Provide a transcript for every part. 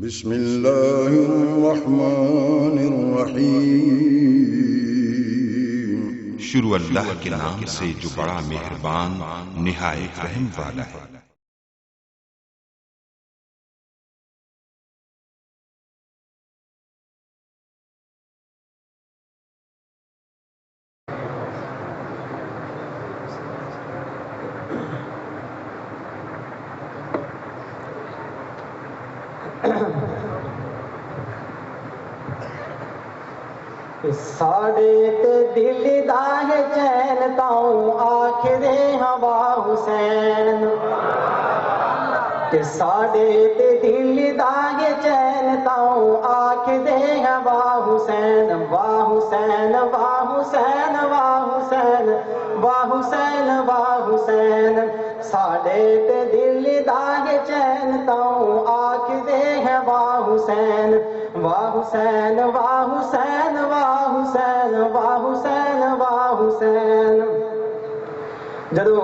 بسم اللہ الرحمن الرحیم۔ شروع اللہ کے نام سے جو بڑا مہربان نہایت رحم والا ہے۔ ساڑے تے دل داہ چین تاؤں آخرے ہوا حسین، کہ ساڑے تے دل داہ چین تاؤں آخرے ہوا حسین، واہ حسین واہ حسین واہ حسین واہ حسین واہ حسین، ساڑے تے دل داہ چین تاؤں آخرے ہوا حسین، واہ حسین واہ حسین واہ حسین واہ حسین واہ حسین۔ جدو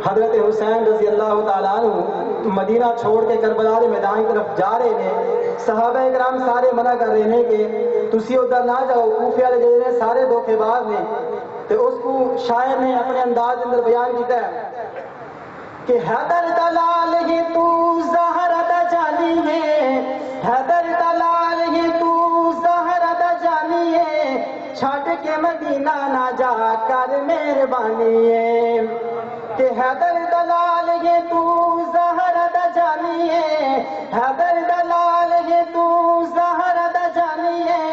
حضرت حسین رضی اللہ تعالیٰ عنہ مدینہ چھوڑ کے کربلا کے میدان کی طرف جا رہے ہیں، صحابہ کرام سارے منع کر رہے ہیں کہ تسی ادھر نہ جاؤ، کوفے والے جڑے سارے دھوکے باز نے۔ تو اس کو شاعر نے اپنے انداز اندر بیان کیتا ہے کہ حیدر دلال ہی تو زہر دا جانی ہے، حیدر دلال ہی تو زہر دا جانی ہے، چھٹ کے مدینہ نہ جا کر مہربانی ہے، کہ حیدر دلال ہی تو زہر دا جانی ہے، حیدر دلال ہی تو زہر دا جانی ہے،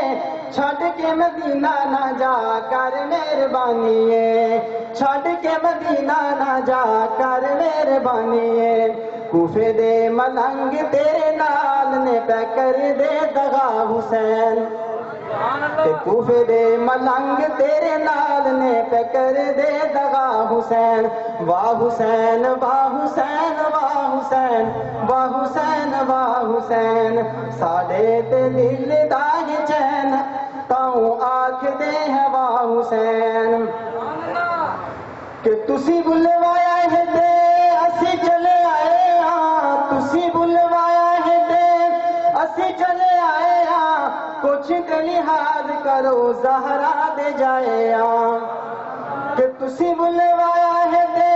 چھٹ کے مدینہ نہ جا کر مہربانی ہے، چھٹ کے مدینہ نہ جا کر مہربانی ہے، کوفے دے ملنگ تیرے نال نے پہ کر دے دغا حسین، کہ کوفے دے ملنگ تیرے نال نے پہ کر دے دغا حسین، واہ حسین واہ حسین واہ حسین واہ حسین واہ حسین، ساڑے تے دل داہ چین تاؤں آکھ دے ہے واہ حسین، کہ تسی بلوایا ہے تے اسی چلے آئے ہاں، تسی بلوایا ہے تے اسی چلے آئے ہاں، کچھ تے لحاظ کرو زہرا دے جائے ہاں، کہ تسی بلوایا ہے تے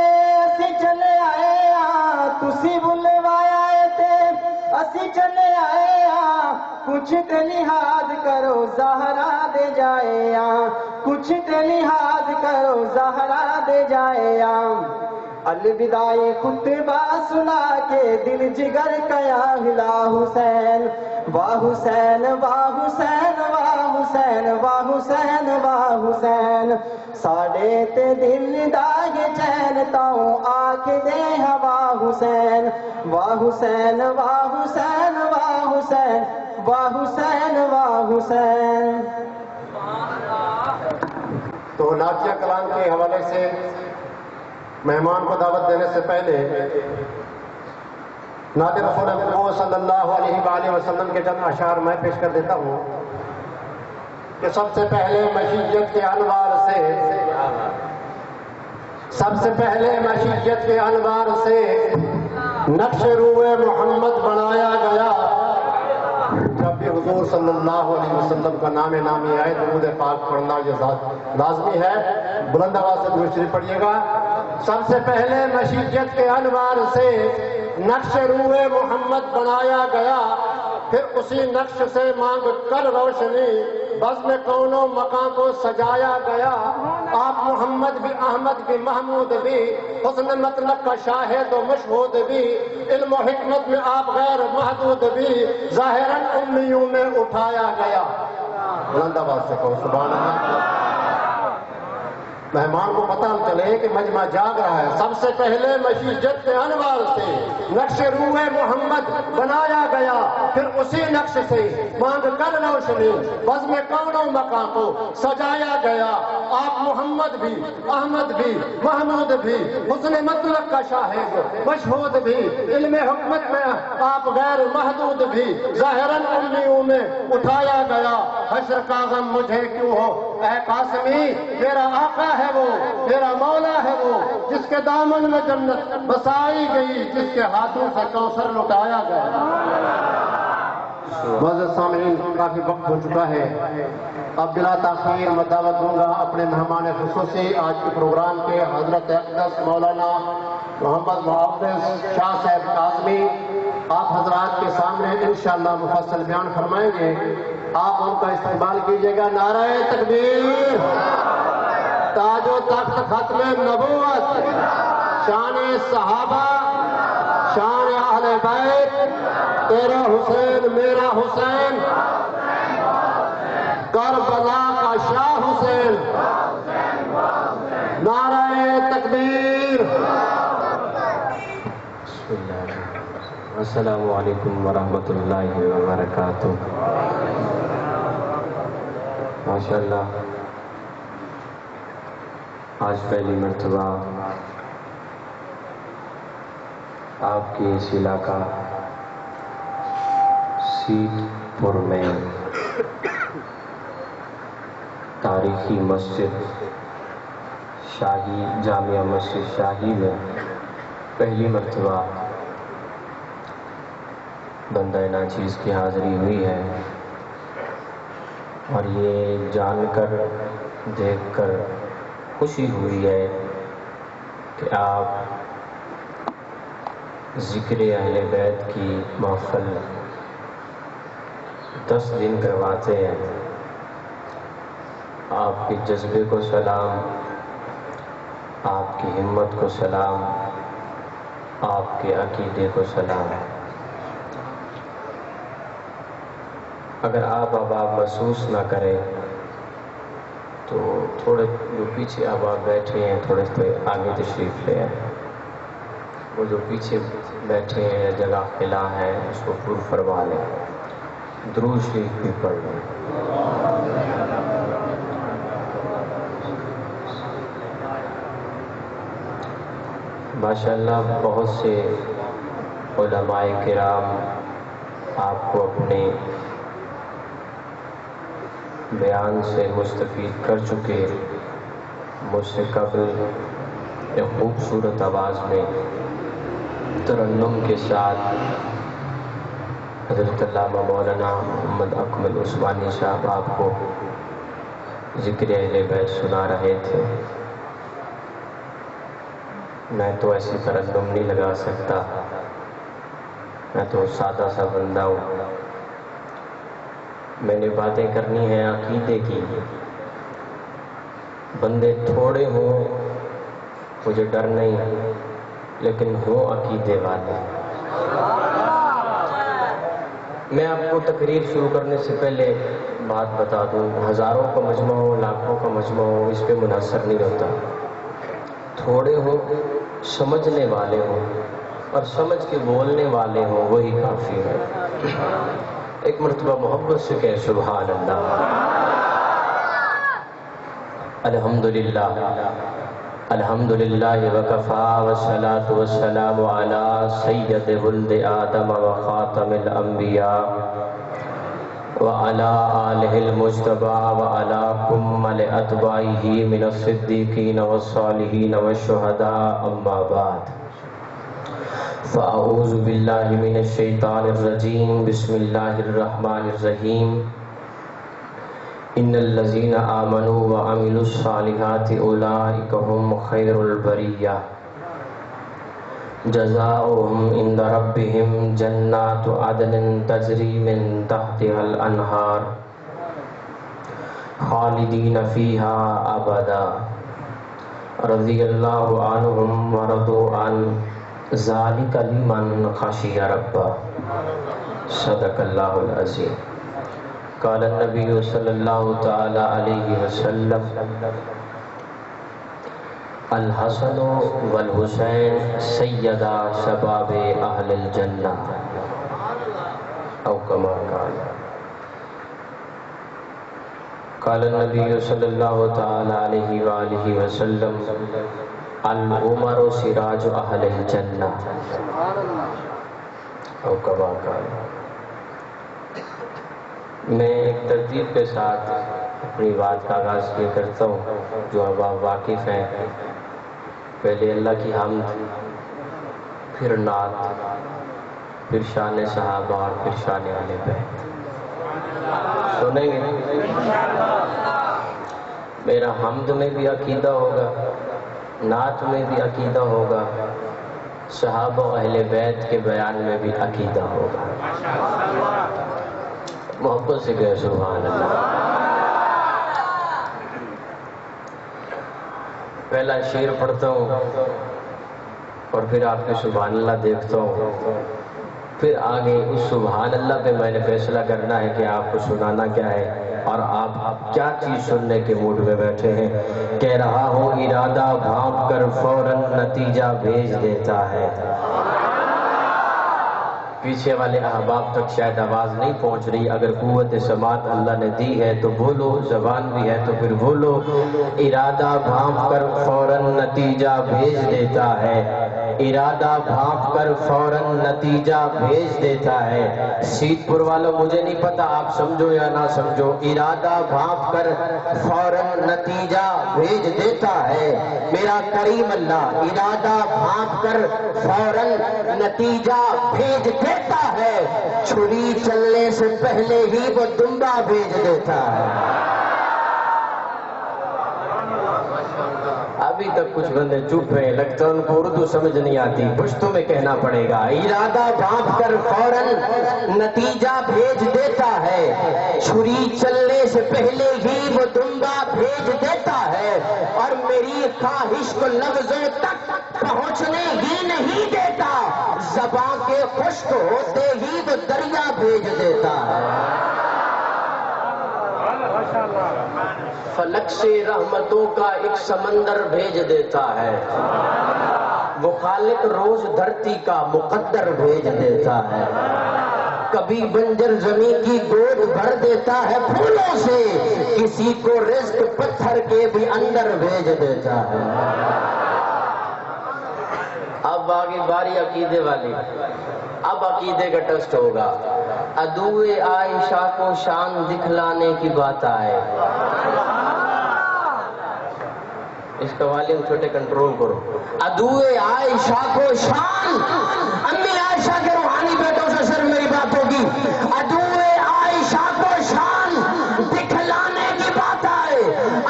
اسی چلے آئے ہاں، تسی بلوایا ہے تے اسی چلے آئے ہاں، کچھ تے لحاظ کرو زہرا دے جائے ہاں، کچھ تے لحاظ کرو زہرا دے جائے ہاں، الوداعی خطبہ سنا کے دل جگر کیا ہلا حسین، واہ حسین واہ حسین واہ حسین واہ حسین واہ حسین، ساڑے تے دل داہ چین تاؤں آکھ دے ہوا حسین، واہ حسین واہ حسین واہ حسین واہ حسین واہ حسین۔ تو نعتیہ کلام کے حوالے سے مہمان کو دعوت دینے سے پہلے نعت رسول اللہ صلی اللہ علیہ وآلہ وسلم کے چند اشعار میں پیش کر دیتا ہوں کہ سب سے پہلے مشیت کے انوار سے، سب سے پہلے مشیت کے انوار سے نقش روئے محمد بنایا گیا، جب بھی حضور صلی اللہ علیہ وسلم کا نام نامی آئے درود پاک پڑھنا یہ لازمی ہے، بلند آواز سے درود شریف پڑھیے گا۔ سب سے پہلے مشیت کے انوار سے نقش روئے محمد بنایا گیا، پھر اسی نقش سے مانگ کر روشنی بزم کون و مکان کو سجایا گیا، آپ محمد بھی احمد بھی محمود بھی، حسن مطلب کا شاہد و مشہود بھی، علم و حکمت میں آپ غیر محدود بھی، ظاہراً امیوں میں اٹھایا گیا۔ بلند آواز سے کہو سبحان اللہ۔ مہمان کو پتہ چلے کہ مجمع جاگ رہا ہے۔ سب سے پہلے مشیت کے انوار سے نقش روح محمد بنایا گیا، پھر اسی نقش سے مانگ کر روشنی بزم کون و مکان کو سجایا گیا، آپ محمد بھی احمد بھی محمود بھی، حسن مطلب کا شاہد مشہود بھی، علم حکمت میں آپ غیر محدود بھی، ظاہراً امیوں میں اٹھایا گیا، حشر کا غم مجھے کیوں ہو اے قاسمی، میرا آقا ہے وہ میرا مولا ہے وہ، جس کے دامن میں جنت بسائی گئی، جس کے ہاتھوں سے کوثر لٹایا گیا۔ معزز سامعین، کافی وقت ہو چکا ہے، اب بلا تاخیر میں دعوت دوں گا اپنے مہمان خصوصی آج کے پروگرام کے حضرت اقدس مولانا محمد محافظ شاہ صاحب کاظمی، آپ حضرات کے سامنے انشاءاللہ مفصل بیان فرمائیں گے، آپ ان کا استقبال کیجیے گا۔ نعرہ تکبیر، تاج و تخت ختم نبوت، شان صحابہ، شان اہل بیت، تیرا حسین میرا حسین، کربلا کا شاہ حسین، نعرہ تکبیر۔ بسم اللہ، السلام علیکم ورحمۃ اللہ وبرکاتہ۔ ماشاءاللہ آج پہلی مرتبہ آپ کے اس علاقہ سیت پور میں تاریخی مسجد شاہی جامعہ مسجد شاہی میں پہلی مرتبہ بندہ ناچیز کی حاضری ہوئی ہے، اور یہ جان کر دیکھ کر خوشی ہوئی ہے کہ آپ ذکر اہل بیت کی محفل 10 دن کرواتے ہیں۔ آپ کے جذبے کو سلام، آپ کی ہمت کو سلام، آپ کے عقیدے کو سلام۔ اگر آپ محسوس نہ کریں تو تھوڑے جو پیچھے آپ بیٹھے ہیں تھوڑے سے آگے تشریف لے آئیں، وہ جو پیچھے بیٹھے ہیں جگہ خلا ہے اس کو پر فرما لیں، درود شریف بھی پڑھ لیں۔ ماشاءاللہ بہت سے علماء کرام آپ کو اپنے بیان سے مستفید کر چکے، مجھ سے قبل ایک خوبصورت آواز میں ترنم کے ساتھ حضرت علامہ مولانا محمد اکمل عثمانی صاحب آپ کو ذکر اہل بیت سنا رہے تھے۔ میں تو ایسی ترنم نہیں لگا سکتا، میں تو سادہ سا بندہ ہوں، میں نے باتیں کرنی ہیں عقیدے کی۔ بندے تھوڑے ہوں مجھے ڈر نہیں، لیکن ہوں عقیدے والے۔ میں آپ کو تقریر شروع کرنے سے پہلے بات بتا دوں، ہزاروں کا مجمع ہو، لاکھوں کا مجمع ہو، اس پہ منحصر نہیں ہوتا۔ تھوڑے ہوں، سمجھنے والے ہوں اور سمجھ کے بولنے والے ہوں، وہی کافی ہے۔ ایک مرتبہ محبت سے کہے سبحان اللہ۔ الحمدللہ الحمدللہ وکفا والصلاة والسلام علی سید ولد آدم وخاتم الانبیاء وعلی آلہ المجتبی وعلی کمل اتباعہ من الصدیقین والصالحین والشہداء، اما بعد فاعوذ باللہ من الشیطان الرجیم، بسم اللہ الرحمن الرحیم۔ ان الذین آمنوا وعملوا الصالحات اولئک هم خیر البریہ، جزاؤہم عند ربہم جنات عدن تجری من تحتها الانہار خالدین فیہا ابدا، رضی اللہ عنہم ورضوا عنہ ذالک لمن خشی ربہ، صدق اللہ العظیم۔ قال النبی صلی اللہ تعالی علیہ وسلم الحسن والحسین سیدا شباب اہل الجنہ، او کما قال۔ قال النبی صلی اللہ تعالی علیہ وآلہ وسلم العمر سراج اہل الجنہ، او کما قال۔ میں ایک ترتیب کے ساتھ اپنی بات کا آغاز یہ کرتا ہوں جو اب آپ واقف ہیں۔ پہلے اللہ کی حمد، پھر نعت، پھر شان صحابہ اور پھر شان اہل بیت سنیں گے. میرا حمد میں بھی عقیدہ ہوگا، نعت میں بھی عقیدہ ہوگا، صحابہ و اہل بیت کے بیان میں بھی عقیدہ ہوگا. محبت سے کہے سبحان اللہ. پہلا شعر پڑھتا ہوں اور پھر آپ کے سبحان اللہ دیکھتا ہوں، پھر آگے اس سبحان اللہ پہ میں نے فیصلہ کرنا ہے کہ آپ کو سنانا کیا ہے اور آپ کیا چیز سننے کے موڈ میں بیٹھے ہیں. کہہ رہا ہوں ارادہ بھانپ کر فوراً نتیجہ بھیج دیتا ہے. پیچھے والے احباب تک شاید آواز نہیں پہنچ رہی. اگر قوت سماعت اللہ نے دی ہے تو بولو، زبان بھی ہے تو پھر بولو. ارادہ بھانپ کر فوراً نتیجہ بھیج دیتا ہے. ارادہ بھانپ کر فوراً نتیجہ بھیج دیتا ہے. سیت پور والوں مجھے نہیں پتا آپ سمجھو یا نہ سمجھو. ارادہ بھانپ کر فوراً نتیجہ بھیج دیتا ہے. میرا کریم اللہ ارادہ بھانپ کر فوراً نتیجہ بھیج دیتا ہے. چھری چلنے سے پہلے ہی وہ دمبا بھیج دیتا ہے. ابھی تک کچھ بندے چپ ہیں، لگتا ہے ان کو اردو سمجھ نہیں آتی، پشتوں میں کہنا پڑے گا. ارادہ بھانپ کر فوراً نتیجہ بھیج دیتا ہے. چھری چلنے سے پہلے ہی وہ دمبا بھیج دیتا ہے. اور میری خواہش کو لفظوں تک پہنچنے ہی نہیں دیتا. زبان کے خشک ہوتے ہی وہ دریا بھیج دیتا ہے. فلک سے رحمتوں کا ایک سمندر بھیج دیتا ہے. وہ خالق روز دھرتی کا مقدر بھیج دیتا ہے. کبھی بنجر زمین کی گود بھر دیتا ہے پھولوں سے. کسی کو رزق پتھر کے بھی اندر بھیج دیتا ہے. اب آگے باری عقیدے والی. اب عقیدے کا ٹیسٹ ہوگا. عدوِ عائشہ کو شان دکھلانے کی بات آئے. اس کا والیوم چھوٹے کنٹرول کرو. عدوِ عائشہ کو شان، امی عائشہ کے روحانی بیٹوں سے سر میری بات ہوگی. عدوِ عائشہ کو شان دکھلانے کی بات آئے.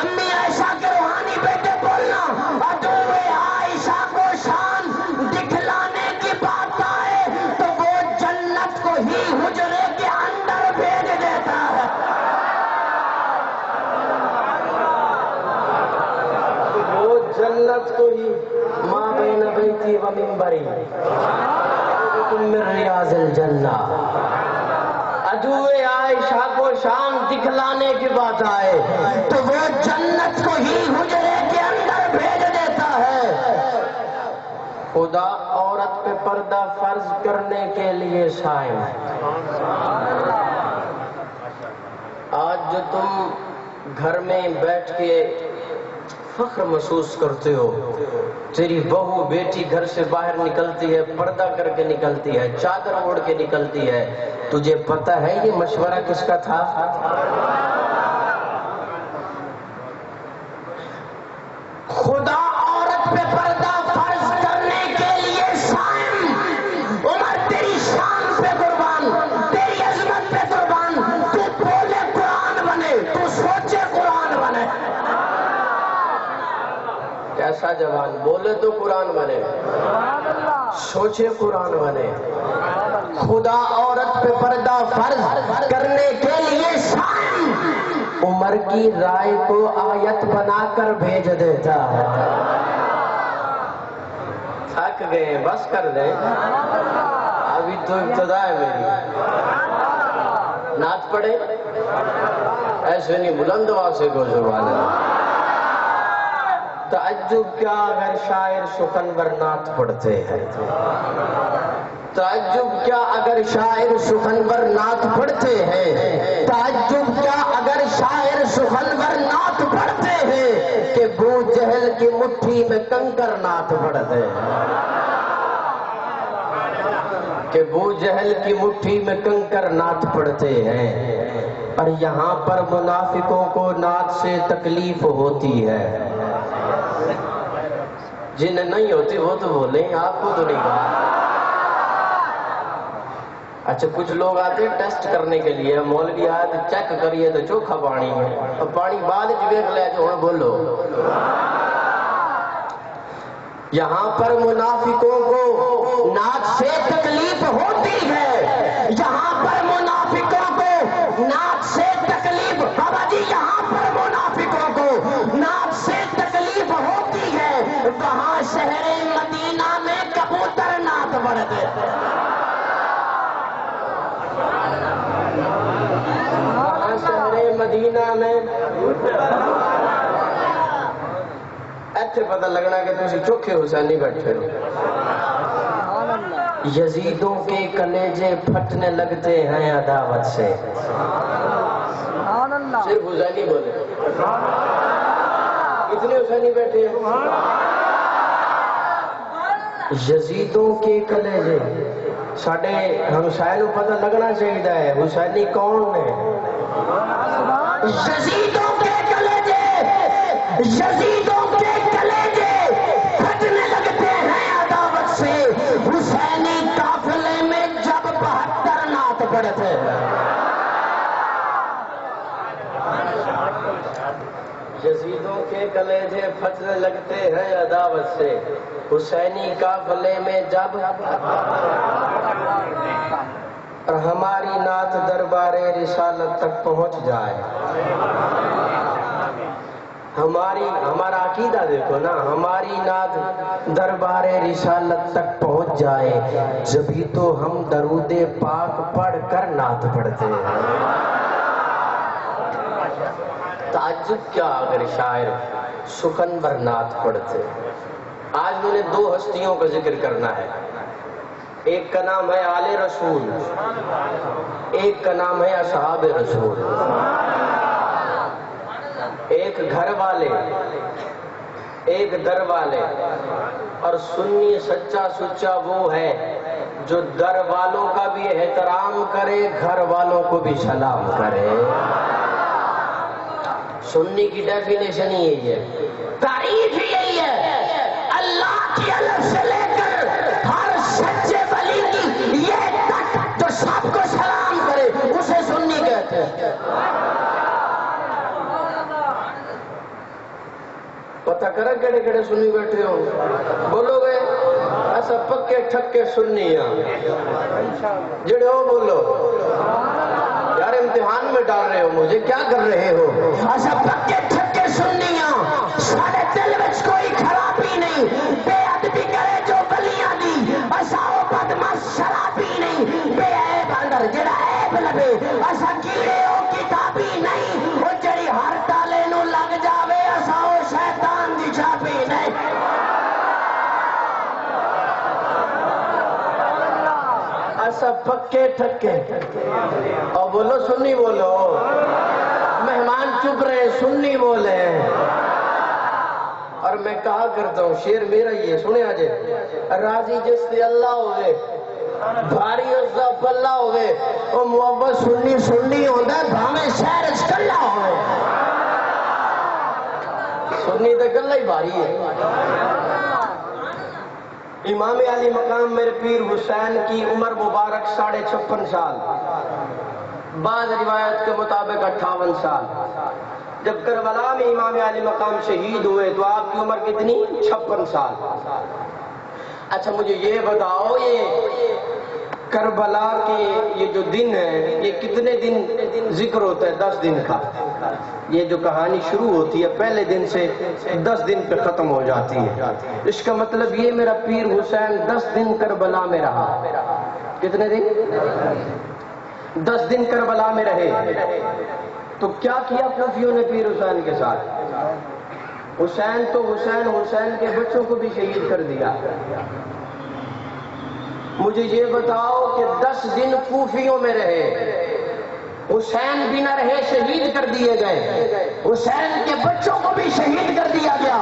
امی عائشہ کے روحانی بیٹے بولنا. عدوِ عائشہ کو شان دکھلانے کی بات آئے تو وہ جنت کو ہی حجرے کے اندر بھیج دیتا ہے. وہ جنت کو ہی ماں بین بیتی و منبری من ریاض الجنہ. عدوِ عائشہ کو شان دکھلانے کی بات آئے تو وہ جنت کو ہی حجرے کے اندر بھیج دیتا ہے. خدا عورت پہ پردہ فرض کرنے کے لیے شائع. آج جو تم گھر میں بیٹھ کے فخر محسوس کرتے ہو، تیری بہو بیٹی گھر سے باہر نکلتی ہے، پردہ کر کے نکلتی ہے، چادر اوڑھ کے نکلتی ہے، تجھے پتہ ہے یہ مشورہ کس کا تھا؟ خدا عورت پہ پردہ فرض کرنے کے لیے شائع. عمر تیری شان پہ قربان، تیری عظمت پہ قربان. تو بولے قرآن بنے، تو سوچے قرآن بنے. کیسا جوان بولے تو قرآن بنے، سوچے قرآن بنے. خدا عورت پہ پردہ فرض کرنے کے لیے شائع. عمر کی رائے کو آیت بنا کر بھیج دیتا ہے. تھک گئے بس کر دیں، ابھی تو ابتدا ہے میری. نعت پڑھے ایسے نہیں، بلند آواز سے کو سبحان اللہ. تعجب کیا اگر شاعر سخنور نعت پڑھتے ہیں. تعجب کیا اگر شاعر سخنور نعت پڑھتے ہیں. تعجب کیا اگر شاعر سخنور نعت پڑھتے ہیں کہ ابو جہل کی مٹھی میں کنکر نعت پڑھتے ہیں. کہ ابو جہل کی مٹھی میں کنکر نعت پڑھتے ہیں. اور یہاں پر منافقوں کو نعت سے تکلیف ہوتی ہے. جنہیں نہیں ہوتی وہ تو بولیں، آپ کو تو نہیں کہا. اچھا کچھ لوگ آتے ہیں ٹیسٹ کرنے کے لیے، مولوی آئے تو چیک کریے تو چوکھا پانی ہے، اور پانی بعد دیکھ لے جو ہوں بولو۔ یہاں پر منافقوں کو نعت سے تکلیف ہوتی ہے، یہاں پر منافقوں کو نعت سے تکلیف، بابا جی یہاں پر منافقوں کو نعت سے تکلیف ہوتی ہے، وہاں شہر مدینہ میں کبوتر نعت پڑھتے ہیں۔ وہاں شہر مدینہ میں ایتھے پتہ لگنا کہ تسی چوکھے حسینی بیٹھے ہو۔ یزیدوں کے کلیجے پھٹنے لگتے ہیں عداوت سے، صرف حسینی بولے، اتنے حسینی بیٹھے ہیں۔ یزیدوں کے کلیجے، ساڑھے ہمسائے کو پتہ لگنا چاہیے ہے حسینی کون ہے۔ یزیدوں کے کلیجے، یزیدوں کے کلیجے پھٹنے لگتے ہیں عداوت سے، حسینی قافلے میں جب 72 نعت پڑھتے ہیں۔ یزیدوں کے کلیجے پھٹنے لگتے ہیں عداوت سے، حسینی قافلے میں جب، اور ہماری نعت دربار رسالت تک پہنچ جائے۔ ہمارا عقیدہ دیکھو نا، ہماری نعت دربار رسالت تک پہنچ جائے، جبھی تو ہم درود پاک پڑھ کر نعت پڑھتے ہیں۔ تعجب کیا اگر شاعر سکندر نعت پڑھتے۔ آج میں نے 2 ہستیوں کا ذکر کرنا ہے، ایک کا نام ہے آل رسول، ایک کا نام ہے اصحاب رسول۔ ایک گھر والے، ایک در والے، اور سنی سچا سچا وہ ہے جو در والوں کا بھی احترام کرے، گھر والوں کو بھی سلام کرے۔ سنی کی ڈیفینیشن یہی ہے، تعریف یہی ہے، اللہ کی الگ سے لے کر ہر سچے ولی کی یہ تک جو سب کو سلام کرے اسے سنی کہتے ہیں۔ پتہ کرا کیڑے کیڑے سنی بیٹھے ہو، بولو گے ایسا پکے ٹھکے سنی ہیں جڑے ہو، بولو یار امتحان میں ڈال رہے ہو مجھے، کیا کر رہے ہو؟ ایسا پکے ٹھکے سنی ہیں، سارے دل وچ کوئی خرابی نہیں، بے ادبی کرے جو گلیاں دی، ایسا او بدمعاش شرابی نہیں، بے عیب اندر جڑا عیب لبے، ایسا کیڑے او کتابی نہیں، او جڑی ہر ٹالے نو لگ جاوے، ایسا او شیطان دی چھاپی نہیں۔ ایسا پکے ٹھکے، اور بولو سنی بولو، مہمان چپ رہے سنی بولے۔ اور میں کہا کرتا ہوں شیر میرا یہ سنے آجے، راضی جس سے اللہ ہوئے، بھاری اس دا پلہ ہوئے، وہ محبت سنی سنی ہوندہ ہے، بھامے شہر اس کلہ ہوئے۔ سنی تو کلہ ہی بھاری ہے۔ امام علی مقام میرے پیر حسین کی عمر مبارک 56.5 سال، بعض روایت کے مطابق 58 سال۔ جب کربلا میں امام علی مقام شہید ہوئے تو آپ کی عمر کتنی؟ 56 سال۔ اچھا مجھے یہ بتاؤ، یہ کربلا کے یہ جو دن ہے یہ کتنے دن ذکر ہوتا ہے؟ 10 دن کا۔ یہ جو کہانی شروع ہوتی ہے پہلے دن سے 10 دن پہ ختم ہو جاتی ہے۔ اس کا مطلب یہ میرا پیر حسین 10 دن کربلا میں رہا۔ کتنے دن؟ 10 دن کربلا میں رہے۔ تو کیا کیا کوفیوں نے پیر حسین کے ساتھ؟ حسین تو حسین کے بچوں کو بھی شہید کر دیا۔ مجھے یہ بتاؤ کہ 10 دن کوفیوں میں رہے، حسین بھی نہ رہے، شہید کر دیے گئے، حسین کے بچوں کو بھی شہید کر دیا گیا۔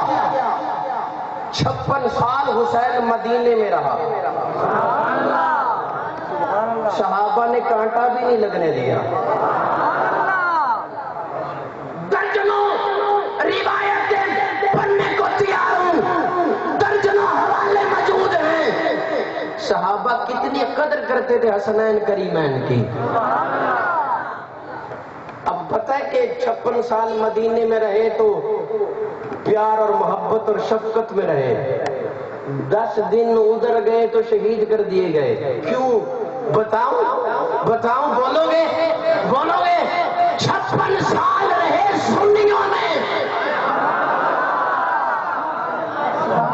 56 سال حسین مدینے میں رہا، صحابہ نے کانٹا بھی نہیں لگنے دیا۔ درجنوں روایتیں پڑھنے کو تیار ہوں، درجنوں حوالے موجود ہیں، صحابہ کتنی قدر کرتے تھے حسنین کریمین کی. اب پتہ ہے کہ 56 سال مدینے میں رہے تو پیار اور محبت اور شفقت میں رہے. 10 دن ادھر گئے تو شہید کر دیے گئے. کیوں بتاؤں بولو گے 56 سال رہے سنیوں میں.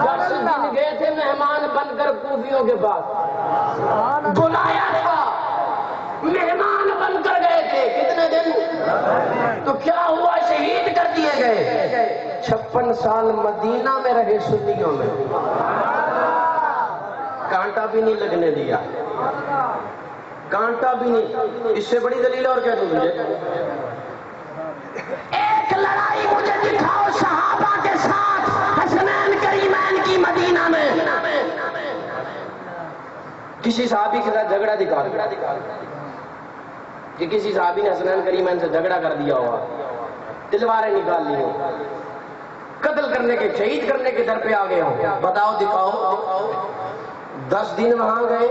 10 دن گئے تھے مہمان بن کر کوفیوں کے پاس, بلایا تھا, مہمان بن کر گئے تھے. کتنے دن تو کیا ہوا, شہید کر دیے گئے. 56 سال مدینہ میں رہے سنیوں میں, کانٹا بھی نہیں لگنے دیا, کانٹا بھی نہیں. اس سے بڑی دلیل اور کیا دوں مجھے؟ ایک لڑائی مجھے دکھاؤ صحابہ کے ساتھ حسنین کریمین کی مدینہ میں. کسی صحابی کے ساتھ جھگڑا دکھا کہ کسی صحابی نے حسنین کریمین سے جھگڑا کر دیا ہوا, تلواریں نکال لی ہو, قتل کرنے کے, شہید کرنے کے در پہ آ گئے ہو. بتاؤ دکھاؤ. 10 دن وہاں گئے,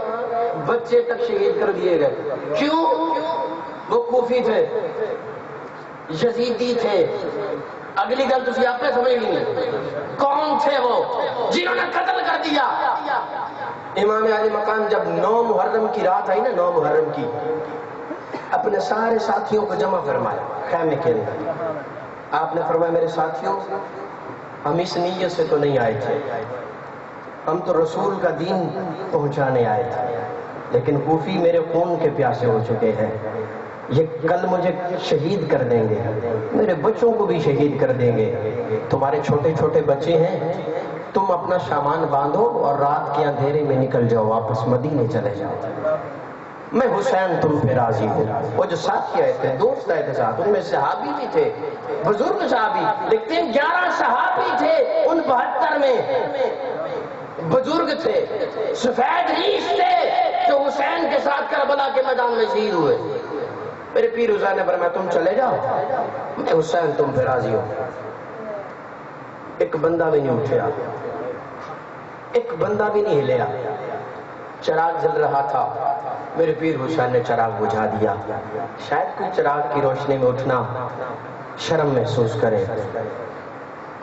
بچے تک شہید کر دیے گئے. کیوں؟ وہ کوفی تھے, یزیدی تھے. اگلی گل تسی آپ نے سمجھ نہیں, کون تھے وہ جنہوں نے قتل کر دیا؟ امام علی مقام جب 9 محرم کی رات آئی نا, 9 محرم کی, اپنے سارے ساتھیوں کو جمع فرمایا خیمے کے اندر. آپ نے فرمایا میرے ساتھیوں, ہم اس نیت سے تو نہیں آئے تھے, ہم تو رسول کا دین پہنچانے آئے تھے, لیکن کوفی میرے خون کے پیاسے ہو چکے ہیں. یہ کل مجھے شہید کر دیں گے, میرے بچوں کو بھی شہید کر دیں گے. تمہارے چھوٹے چھوٹے بچے ہیں, تم اپنا سامان باندھو اور رات کے اندھیرے میں نکل جاؤ, واپس مدینے چلے جاؤ. میں حسین تم پہ راضی ہوں. وہ جو ساتھی آئے تھے, دوست آئے تھے ساتھ, ان میں صحابی بھی تھے, بزرگ صحابی, لیکن 11 صحابی تھے. ان 72 میں بزرگ تھے, سفید ریش تھے, جو حسین کے ساتھ کربلا کے میدان میں شہید ہوئے. میرے پیر حسین نے فرمایا تم چلے جاؤ, میں حسین تم پہ راضی ہوں. ایک بندہ بھی نہیں اٹھیا, ایک بندہ بھی نہیں ہلیا. چراغ جل رہا تھا, میرے پیر حسین نے چراغ بجھا دیا. شاید کوئی چراغ کی روشنی میں اٹھنا شرم محسوس کرے.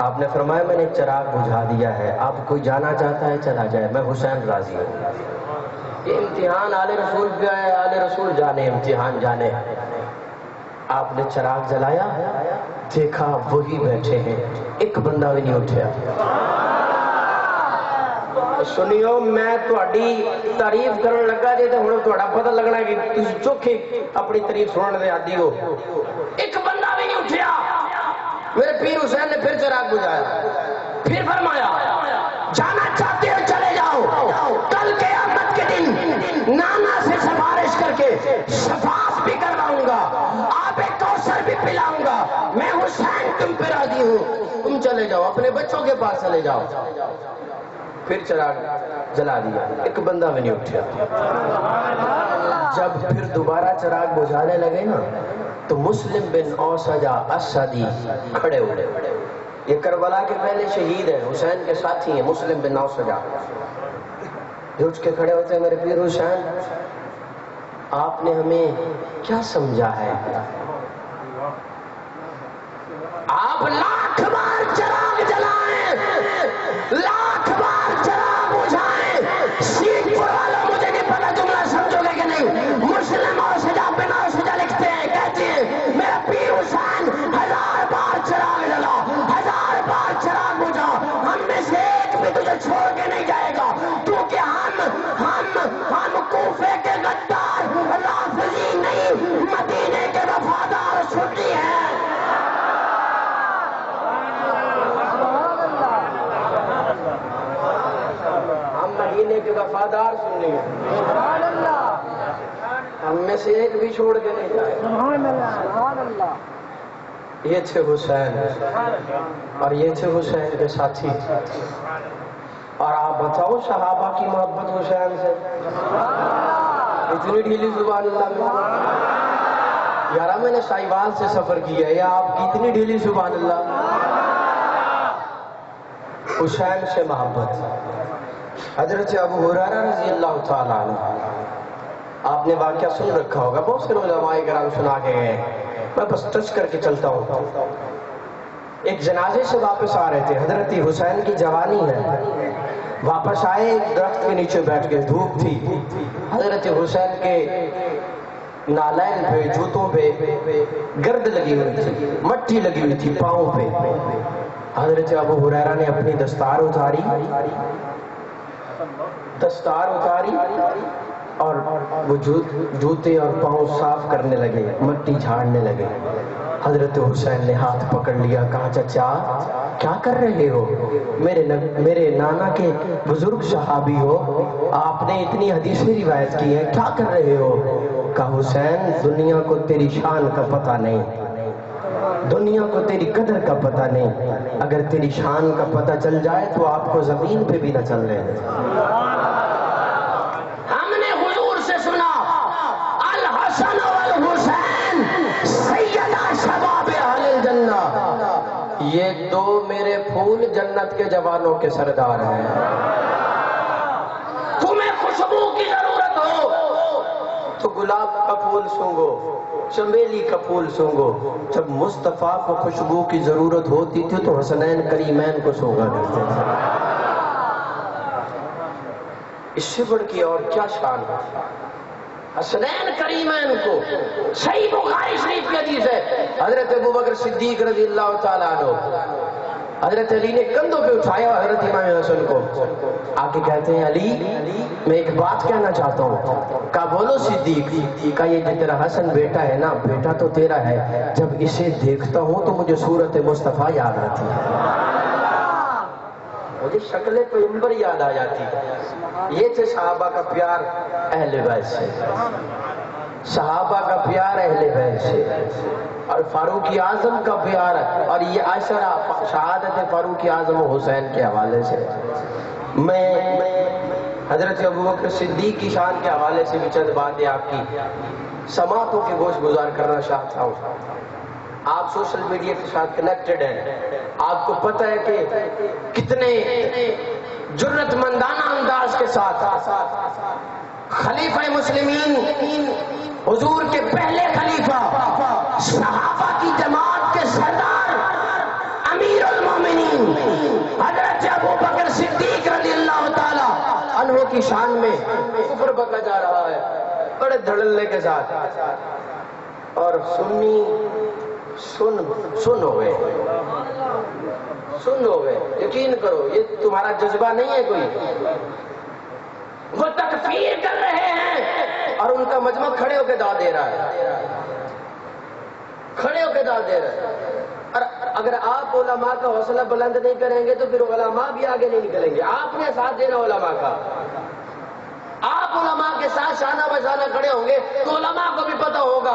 آپ نے فرمایا میں نے چراغ بجھا دیا ہے, آپ کوئی جانا چاہتا ہے چلا جائے, میں حسین راضی ہوں. یہ امتحان آل رسول کا ہے, آل رسول جانے, امتحان جانے. آپ نے چراغ جلایا, دیکھا وہی بیٹھے ہیں, ایک بندہ بھی نہیں اٹھیا. سنیو, میں تہاڈی تعریف کرن لگا جے تے ہن تہاڈا پتہ لگنا کہ تسی چوکھے اپنی تعریف سنن دے عادی ہو. ایک بندہ بھی نہیں اٹھیا. میرے پیر حسین نے پھر چراغ بجھایا, پھر فرمایا جانا چاہتے ہو چلے جاؤ, کل قیامت کے دن نانا سے سفارش کر کے شفاعت بھی کرواؤں گا, آب کوثر بھی پلاؤں گا. میں حسین تم پہ راضی ہوں, تم چلے جاؤ, اپنے بچوں کے پاس چلے جاؤ. پھر چراغ جلا دیا, ایک بندہ بھی نہیں اٹھیا. جب پھر دوبارہ چراغ بجھانے لگے نا, تو مسلم بن اوسجا اسدی کھڑے ہوئے. یہ کربلا کے پہلے شہید ہیں, حسین کے ساتھی ہیں, مسلم بن اوسجا. اٹھ کے کھڑے ہوتے ہیں, میرے پیر حسین آپ نے ہمیں کیا سمجھا ہے؟ آپ لاکھ بار چراغ جلائیں, لاکھ بار چراغ بجھائیں, سیٹ پر والوں مجھے نہیں پتا جملہ سمجھو گے کہ نہیں. مسلم اوسجا بن اوسجا لکھتے ہیں, کہتے ہیں میرا پیر حسین 1000 بار چراغ جلا, 1000 بار چراغ بجھا, ہم میں سے ایک بھی تجھے چھوڑ کے نہیں جائے گا, کیونکہ ہم کوفے کے غدار رافضی نہیں, مدینے کے وفادار سنی ہیں. ہم مدینے کے وفادار سنی ہیں, ہم میں سے ایک بھی چھوڑ کے نہیں جائے. یہ تھے حسین, اور یہ تھے حسین کے ساتھی. اور آپ بتاؤ صحابہ کی محبت حسین سے اتنی ڈھیلی زبان اللہ. یارا میں نے سائیوال سے سفر کیا ہے, یا آپ کی اتنی ڈھیلی زبان اللہ. حسین سے محبت. حضرت ابو ہریرہ رضی اللہ تعالیٰ عنہ آپ نے واقعہ سن رکھا ہوگا، بہت سے علماء کرام سنا کے گئے، میں بس ٹچ کر کے چلتا ہوں۔ ایک جنازے سے واپس آ رہے تھے، حضرت حسین کی جوانی ہے، واپس آئے، ایک درخت کے نیچے بیٹھ کے، دھوپ تھی، حضرت حسین کے نالین پہ، جوتوں پہ گرد لگی ہوئی تھی، مٹی لگی ہوئی تھی پاؤں پہ۔ حضرت ابو ہریرہ نے اپنی دستار اتاری اور وہ جوتے اور پاؤں صاف کرنے لگے، مٹی جھاڑنے لگے۔ حضرت حسین نے ہاتھ پکڑ لیا، کہا چچا کیا کر رہے ہو؟ میرے نانا کے بزرگ صحابی ہو، آپ نے اتنی حدیثیں روایت کی ہیں، کیا کر رہے ہو؟ کہا حسین دنیا کو تیری شان کا پتہ نہیں، دنیا کو تیری قدر کا پتہ نہیں، اگر تیری شان کا پتہ چل جائے تو آپ کو زمین پہ بھی نہ چل رہے ہیں۔ ہم نے حضور سے سنا الحسن والحسین سیدہ شباب اہل الجنہ، یہ دو میرے پھول جنت کے جوانوں کے سردار ہیں۔ تمہیں خوشبو کی ضرورت ہو تو گلاب کا پھول سونگو، چمیلی کا پھول سونگو۔ جب مصطفیٰ کو خوشبو کی ضرورت ہوتی تھی تو حسنین کریمین کو سونگا کرتے تھے۔ اس سے بڑھ کے اور کیا شان ہے حسنین کریمین کو؟ صحیح بخاری شریف کی حدیث ہے، حضرت ابوبکر صدیق رضی اللہ تعالیٰ عنہ، حضرت علی نے کندھوں پہ اٹھایا حضرت امام حسن کو، آکے کہتے ہیں علی میں ایک بات کہنا چاہتا ہوں۔ کہا بولو صدیق۔ کہا یہ جو تیرا حسن بیٹا ہے نا، بیٹا تو تیرا ہے، جب اسے دیکھتا ہوں تو مجھے صورت مصطفیٰ یاد آتی ہے، مجھے شکل پیغمبر یاد آ جاتی ہے۔ یہ تھے صحابہ کا پیار اہل بیت سے، صحابہ کا پیار اہل بیت سے، اور فاروق اعظم کا پیار ہے، اور یہ عشرہ شہادت فاروق اعظم و حسین کے حوالے سے۔ میں حضرت ابوبکر صدیق کی شان کے حوالے سے بھی چند باتیں آپ کی سماعتوں کے گوش گزار کرنا چاہتا ہوں۔ آپ سوشل میڈیا کے ساتھ کنیکٹڈ ہیں، آپ کو پتہ ہے کہ کتنے جرت مندانہ انداز کے ساتھ خلیفہ مسلمین، حضور کے پہلے خلیفہ، صحابہ کی جماعت کے سردار، امیر المومنین حضرت ابوبکر صدیق رضی اللہ تعالی عنہ کی شان میں کفر بکا جا رہا ہے بڑے دھڑلے کے ساتھ، اور سنی سن ہو گئے، یقین کرو یہ تمہارا جذبہ نہیں ہے کوئی، وہ تکفیر کر رہے ہیں اور ان کا مجمع کھڑے ہو کے داد دے رہا ہے، کھڑے ہو کے داد دے رہا ہے۔ اور اگر آپ علماء کا حوصلہ بلند نہیں کریں گے تو پھر علماء بھی آگے نہیں نکلیں گے۔ آپ نے ساتھ دینا علماء کا، آپ علماء کے ساتھ شانہ بشانہ کھڑے ہوں گے تو علماء کو بھی پتہ ہوگا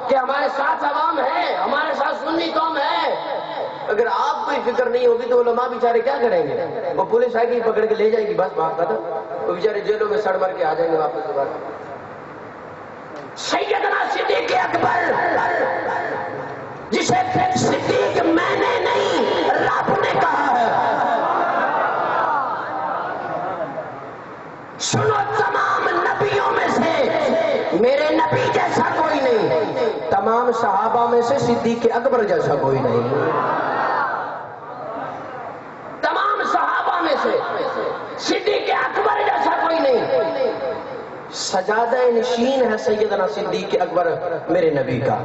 کہ ہمارے ساتھ عوام ہے، ہمارے ساتھ سنی قوم ہے۔ اگر آپ کو فکر نہیں ہوگی تو علماء بیچارے کیا کریں گے؟ وہ پولیس آئے گی پکڑ کے لے جائے گی، بس بات ختم، وہ بیچارے جیلوں میں سڑ مر کے آ جائیں گے واپس دوبارہ۔ سیدنا صدیق اکبر جسے صدیق میں نے نہیں رب نے کہا ہے، سنو تمام نبیوں میں سے میرے نبی جیسا کوئی نہیں، تمام صحابہ میں سے صدیق اکبر جیسا کوئی نہیں، تمام صحابہ میں سے صدیق اکبر جیسا کوئی نہیں۔ سجادہ نشین ہے سیدنا صدیق اکبر میرے نبی کا۔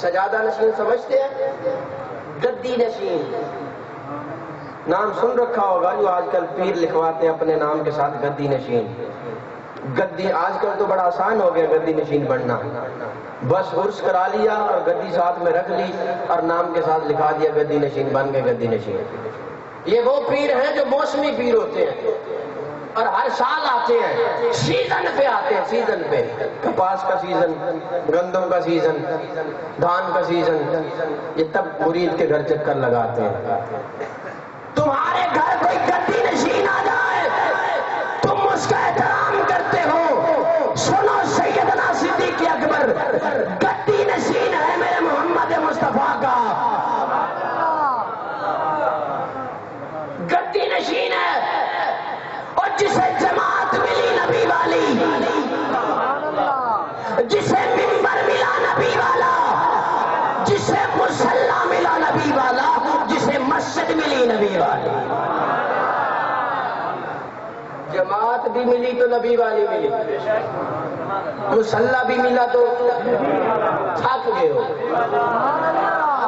سجادہ نشین سمجھتے ہیں؟ گدی نشین نام سن رکھا ہوگا، جو آج کل پیر لکھواتے ہیں اپنے نام کے ساتھ گدی نشین۔ گدی آج کل تو بڑا آسان ہو گیا گدی نشین بننا، بس عرس کرا لیا اور گدی ساتھ میں رکھ لی اور نام کے ساتھ لکھا دیا گدی نشین، بن گئے گدی نشین۔ یہ وہ پیر ہیں جو موسمی پیر ہوتے ہیں اور ہر سال آتے ہیں، سیزن پہ آتے ہیں، سیزن پہ، کپاس کا سیزن، گندم کا سیزن، دھان کا سیزن، یہ تب مرید کے گھر چکر لگاتے ہیں۔ تمہارے گھر کوئی گدی نشین آ جائے تم اس کا احترام کرتے ہو۔ سنو سیدنا صدیق اکبر گدی نشین ہے میرے محمد مصطفیٰ کا، گدی نشین ہے، اور جسے جماعت ملی نبی والی جسے منبر ملا نبی والا، جسے مصلی ملا نبی والا، جسے مسجد ملی نبی والی، جماعت بھی ملی تو نبی والی ملی، مصلی بھی ملا تو تھک گئے ہو،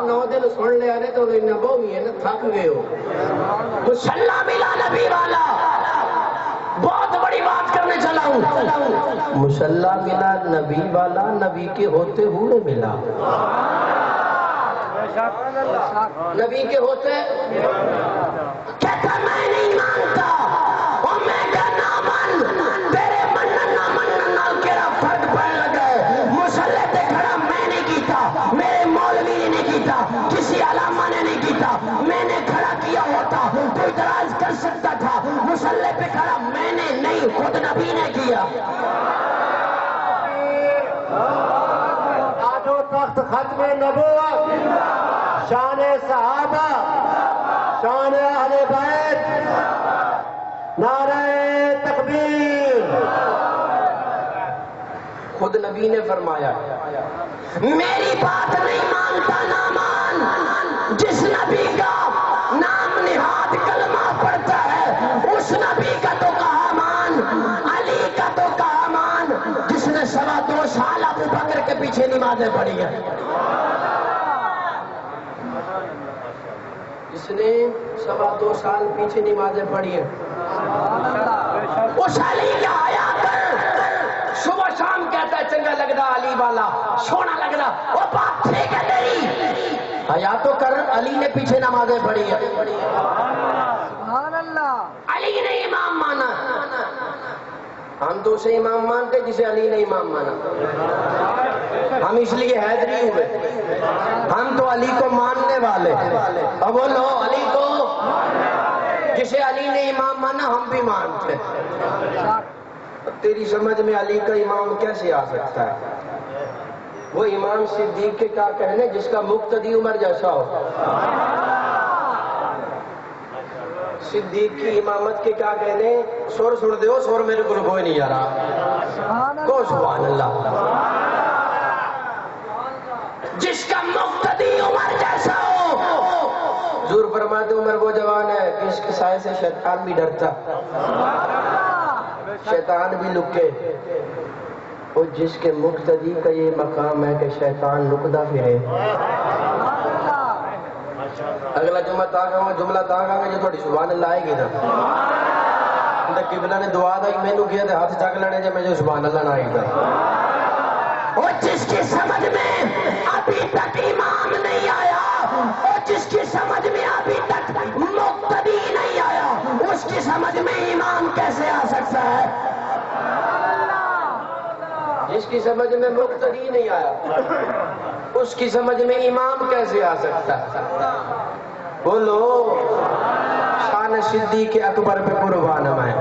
9 دن سن لیا نے تو نبوی ہے نا، تھک گئے ہو، مصلی ملا نبی والا، بہت بڑی بات کرنے چلا ہوں، مصلی ملا نبی والا، نبی کے ہوتے ہوئے ملا، نبی کے ہوتے کہتا میں نہیں مانتا، اور میں کیا نہ مان، تیرے منن نہ منن نال کیڑا فرق پڑ لگا ہے، مصلی تے کھڑا میں نے کیتا، میرے مولوی نے نہیں کیتا، کسی علامہ نے نہیں کیتا، میں نے کھڑا کیا ہوتا تو اعتراض کر سکتا تھا، مصلی پہ کھڑا میں نے نہیں، خود نبی نے کیا۔ آجو تخت ختم نبوت، شان صحابہ، شان اہل بیت، نعرہ تکبیر۔ خود نبی نے فرمایا میری بات نہیں مانتا نہ مان، جس نبی کا نام نہاد کلمہ پڑھتا ہے اس نبی کا تو کہا مان، علی کا تو کہا مان، جس نے 2.25 سال ابو بکر کے پیچھے نمازیں پڑھی ہیں، جس نے 2.25 سال پیچھے نمازیں پڑھی ہیں، اس علی کا آیا کر، صبح شام کہتا ہے چنگا لگدا علی والا، سونا لگدا، وہ بات ٹھیک ہے تیری، حیا تو کر، علی نے پیچھے نمازیں پڑھی ہیں، علی نے امام مانا، ہم تو اسے امام مانتے جسے علی نے امام مانا، ہم اس لیے حیدری ہوئے، ہم تو علی کو ماننے والے، اب بولو علی کو، جسے علی نے امام مانا ہم بھی مانتے، تیری سمجھ میں علی کا امام کیسے آ سکتا ہے؟ وہ امام صدیق کے کیا کہنے جس کا مقتدی عمر جیسا ہو، صدیق کی امامت کے کیا کہنے، سور سن دے ہو، سور میرے کو کوئی نہیں جا رہا، کو سبحان اللہ، جس کا مقتدی عمر جیسا ہو، حضور فرماتے عمر وہ جوان ہے کہ اس کے سائے سے شیطان بھی ڈرتا، شیطان بھی لکے، اور جس کے مقتدی کا یہ مقام ہے کہ شیطان لکدا پھرے، اگلا جملہ تاں گا جو تھوڑی سبحان اللہ آئے گی نا، قبلہ نے دعا دا میں نو کیا تھے ہاتھ چک لینے جے میں جو سبحان اللہ نہ آئی گا، اور جس کی سمجھ میں ابھی تک امام نہیں آیا، اور جس کی سمجھ میں ابھی تک مقتدی نہیں آیا، اس کی سمجھ میں امام کیسے آ سکتا ہے؟ جس کی سمجھ میں مقتدی نہیں آیا اس کی سمجھ میں امام کیسے آ سکتا ہے؟ بولو شان صدیق اکبر پہ قربان میں،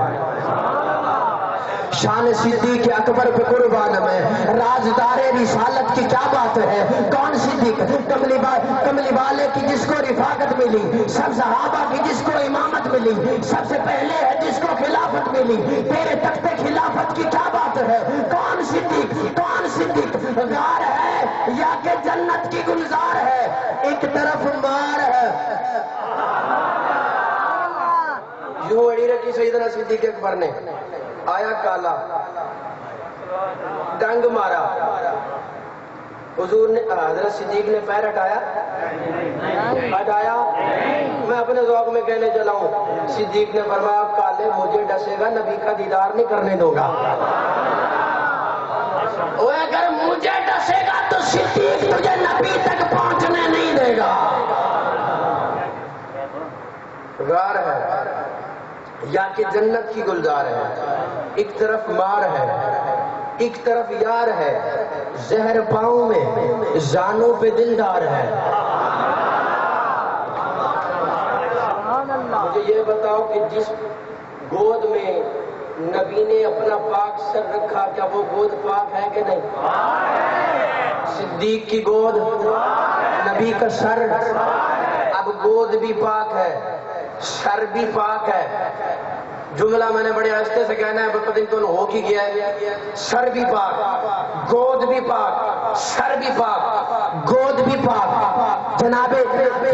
شان صدیق اکبر پہ قربان میں، رازدار رسالت کی کیا بات ہے، کون صدیق؟ کملی والے کی جس کو رفاقت ملی، سب صحابہ کی جس کو امامت ملی، سب سے پہلے ہے جس کو خلافت ملی، تیرے تخت خلافت کی کیا بات ہے، کون صدیق؟ کون صدیق؟ غار ہے یا کہ جنت کی گلزار ہے، ایک طرف مار ہے، یوں اڑی رکھی سیدنا صدیق اکبر نے، آیا کالا ڈنگ مارا، حضور نے حضرت صدیق نے پیر ہٹایا، میں اپنے ذوق میں کہنے چلا ہوں، صدیق نے فرمایا کالے مجھے ڈسے گا نبی کا دیدار نہیں کرنے دوں گا، وہ اگر مجھے ڈسے گا تو صدیق تجھے نبی تک پہنچنے نہیں دے گا، غار ہے یا کہ جنت کی گلزار ہے، ایک طرف مار ہے ایک طرف یار ہے، زہر پاؤں میں زانوں پہ دلدار ہے، مجھے یہ بتاؤ کہ جس گود میں نبی نے اپنا پاک سر رکھا کیا وہ گود پاک ہے کہ نہیں؟ صدیق کی گود، نبی کا سر، اب گود بھی پاک ہے سر بھی پاک ہے، جملہ میں نے بڑے آہستہ سے کہنا ہے پتہ نہیں تو ہو کی گیا ہے، سر بھی پاک گود بھی پاک، سر بھی پاک، گود بھی پاک. جناب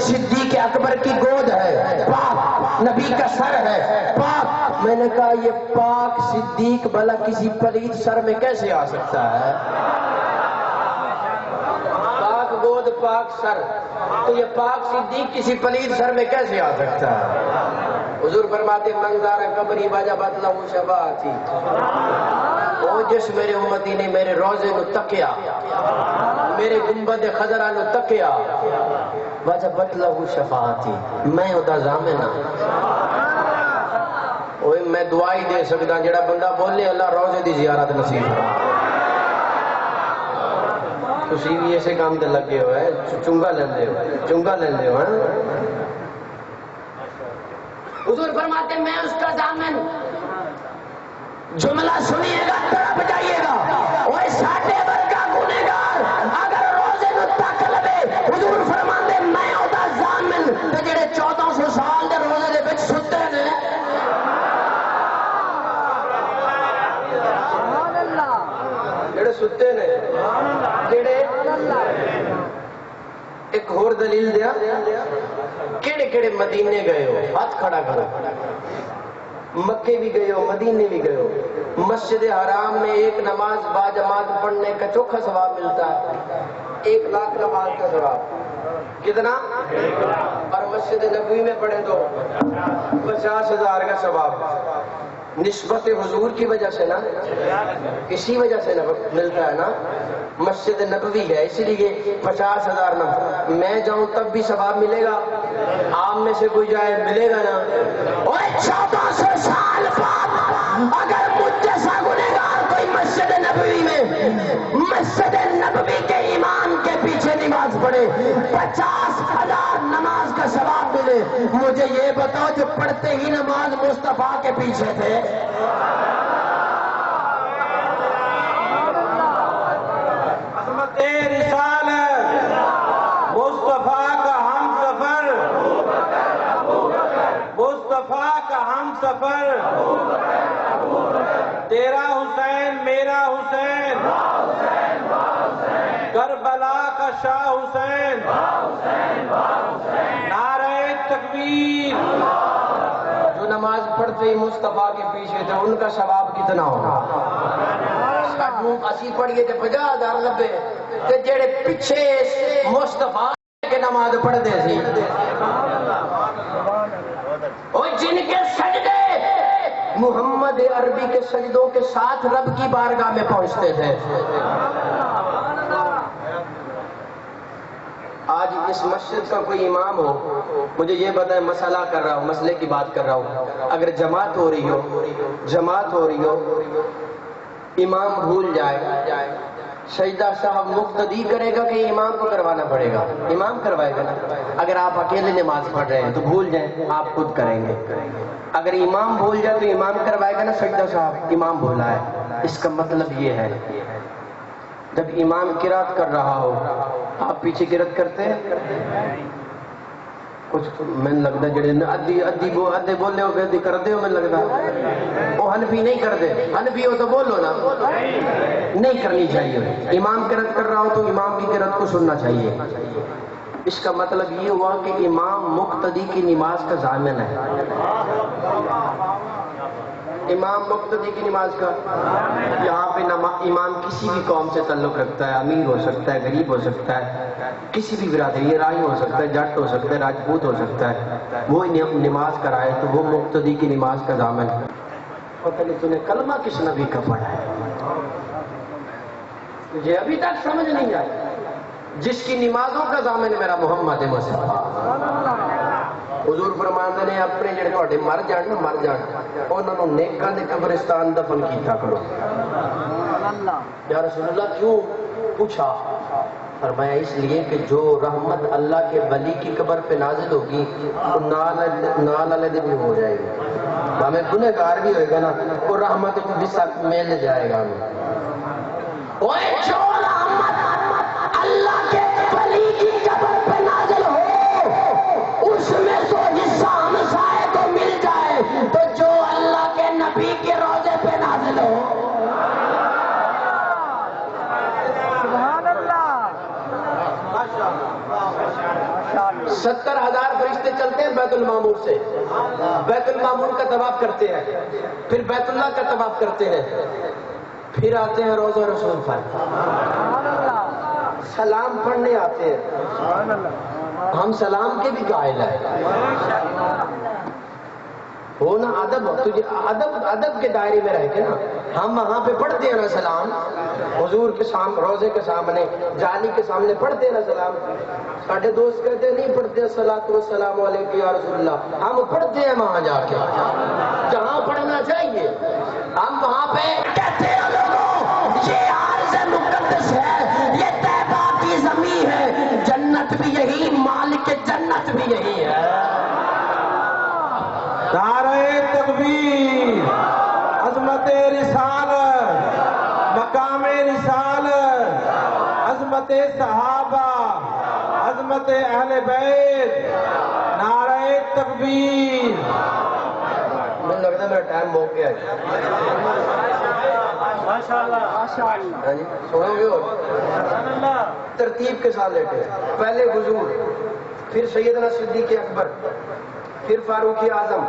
صدیق اکبر کی گود ہے پاک، نبی کا سر ہے پاک. میں نے کہا یہ پاک صدیق بھلا کسی پلید سر میں کیسے آ سکتا ہے؟ پاک گود پاک سر، تو یہ پاک صدیق کسی پلید سر میں کیسے آ سکتا ہے؟ حضور فرماتے منظر قبری باجا بدلا وہ شفاعتی، او جس میرے امتی نے میرے روزے نو تکیا، میرے گنبد خضرا نو تکیا، باجا بدلا وہ شفاعتی، میں ادا ضامن ہاں. اوے میں دعائی دے سکتا جڑا بندہ بولے اللہ روزے دی زیارت نصیب کرے. تسی بھی ایسے کام تے لگے ہوئے چنگا لیندے ہو حضور فرماتے میں اس کا ضامن. جملہ سنیے گا تڑپ جائیے گا. اوے ساڈے ورگا گنہگار اگر روزے نو تک لوے، حضور فرماتے میں ادا ضامن. تے جڑے 1400 سال دے روزے دے وچ ستے نے، جڑے ستے نے، جڑے ایک اور دلیل دیا، کیڑے کیڑے مدینے گئے ہو ہاتھ کھڑا کرو. مکے بھی گئے ہو، مدینے بھی گئے ہو. مسجد حرام میں ایک نماز با جماعت پڑھنے کا چوکھا ثواب ملتا ہے، 1 لاکھ نماز کا ثواب. کتنا؟ اور مسجد نبوی میں پڑھیں تو 50,000 کا ثواب. نسبت حضور کی وجہ سے نا، اسی وجہ سے ملتا ہے نا. مسجد نبوی ہے اس لیے 50,000 نمبر. میں جاؤں تب بھی ثواب ملے گا، عام میں سے کوئی جائے ملے گا نا. اوے 1400 سال بعد اگر مجھ جیسا گنہگار کوئی مسجد نبوی میں، مسجد نبوی کے امام کے پیچھے نماز پڑھے، 50,000 نماز کا ثواب ملے. مجھے یہ بتاؤ جو پڑھتے ہی نماز مصطفیٰ کے پیچھے تھے، مصطفیٰ کا ہم سفر، مصطفیٰ کا ہم سفر، تیرا حسین میرا حسین، کربلا کا شاہ حسین، نعرہ تکبیر. جو نماز پڑھتے ہی مصطفیٰ کے پیچھے تھے ان کا ثواب کتنا ہوگا؟ اسی پڑھیے تھے 50,000 لبے تے جڑے پیچھے مصطفیٰ کے نماز پڑھتے تھے، اور جن کے سجدے محمد عربی کے سجدوں کے ساتھ رب کی بارگاہ میں پہنچتے تھے. آج اس مسجد کا کوئی امام ہو، مجھے یہ بتائیں، مسئلہ کر رہا ہوں، مسئلے کی بات کر رہا ہوں، اگر جماعت ہو رہی ہو، امام بھول جائے، سجدہ صاحب مقتدی کرے گا کہ امام کو کروانا پڑے گا؟ امام کروائے گا نا. اگر آپ اکیلے نماز پڑھ رہے ہیں تو بھول جائیں، آپ خود کریں گے. اگر امام بھول جائے تو امام کروائے گا نا سجدہ صاحب. امام بھولا ہے، اس کا مطلب یہ ہے جب امام قرات کر رہا ہو آپ پیچھے قرات کرتے ہیں. کچھ میں لگتا جڑے ادھی بولے ہو ادھی کرتے ہو، میں لگتا وہ حنفی نہیں کرتے. حنفی ہو تو بولو نا، نہیں کرنی چاہیے. امام قرات کر رہا ہو تو امام کی قرات کو سننا چاہیے. اس کا مطلب یہ ہوا کہ امام مقتدی کی نماز کا ضامن ہے. امام مقتدی کی نماز کا، یہاں پہ امام کسی بھی قوم سے تعلق رکھتا ہے، امیر ہو سکتا ہے، غریب ہو سکتا ہے، کسی بھی برادری، یہ رائی ہو سکتا ہے، جٹ ہو سکتا ہے، راجپوت ہو سکتا ہے. وہ نماز کرائے تو وہ مقتدی کی نماز کا ضامن ہے. پتہ نہیں تُو نے کلمہ کس نبی کا پڑھا ہے، مجھے ابھی تک سمجھ نہیں آئی. جس کی نمازوں کا ضامن میرا محمد مصطفیٰ. حضور فرماندے نے اپنے جڑے تہاڈے مر جان انہاں نوں نیکاں دے قبرستان دفن کیتا کرو. یا رسول اللہ کیوں پوچھا؟ فرمایا اس لیے کہ جو رحمت اللہ کے ولی کی قبر پہ نازل ہوگی وہ نال والے دن بھی ہو جائے گی. ہمیں گنہگار بھی ہوئے گا نا، وہ رحمت بھی ساتھ مل جائے گا. اوے جو رحمت اللہ کے ولی کی قبر پہ نازل ہو اس میں تو حصہ ہمسائے کو مل جائے، تو جو اللہ کے نبی کے روضے پہ نازل ہو 70,000 فرشتے چلتے ہیں بیت المعمور سے، بیت المعمور کا طواف کرتے ہیں، پھر بیت اللہ کا طواف کرتے ہیں، پھر آتے ہیں روضہ رسول پر، سلام پڑھنے آتے ہیں. ہم سلام کے بھی قائل ہیں. ہو نا ادب، تجھے ادب کے دائرے میں رہ کے نا ہم وہاں پہ پڑھتے ہیں نا سلام، حضور کے سامنے، روزے کے سامنے، جالی کے سامنے پڑھتے ہیں نا سلام. ساڈے دوست کہتے ہیں نہیں پڑھتے الصلاۃ والسلام علیک یا رسول اللہ. ہم پڑھتے ہیں وہاں جا کے جہاں پڑھنا چاہیے. ہم وہاں پہ کہتے ہیں لوگوں یہ عرض مقدس ہے، یہ طیبہ کی زمین ہے، جنت بھی یہی، مالک جنت بھی یہی ہے. نعرہ تکبیر، عظمت رسالت، مقام رسالت، عظمت صحابہ، عظمت اہل بیت، نعرہ تکبیر. مجھے لگتا ہے میرا ٹائم ہو گیا ہے. ہاں جی سنو گے ہو؟ ترتیب کے ساتھ لیٹے، پہلے حضور، پھر سیدنا صدیق اکبر، پھر فاروق اعظم،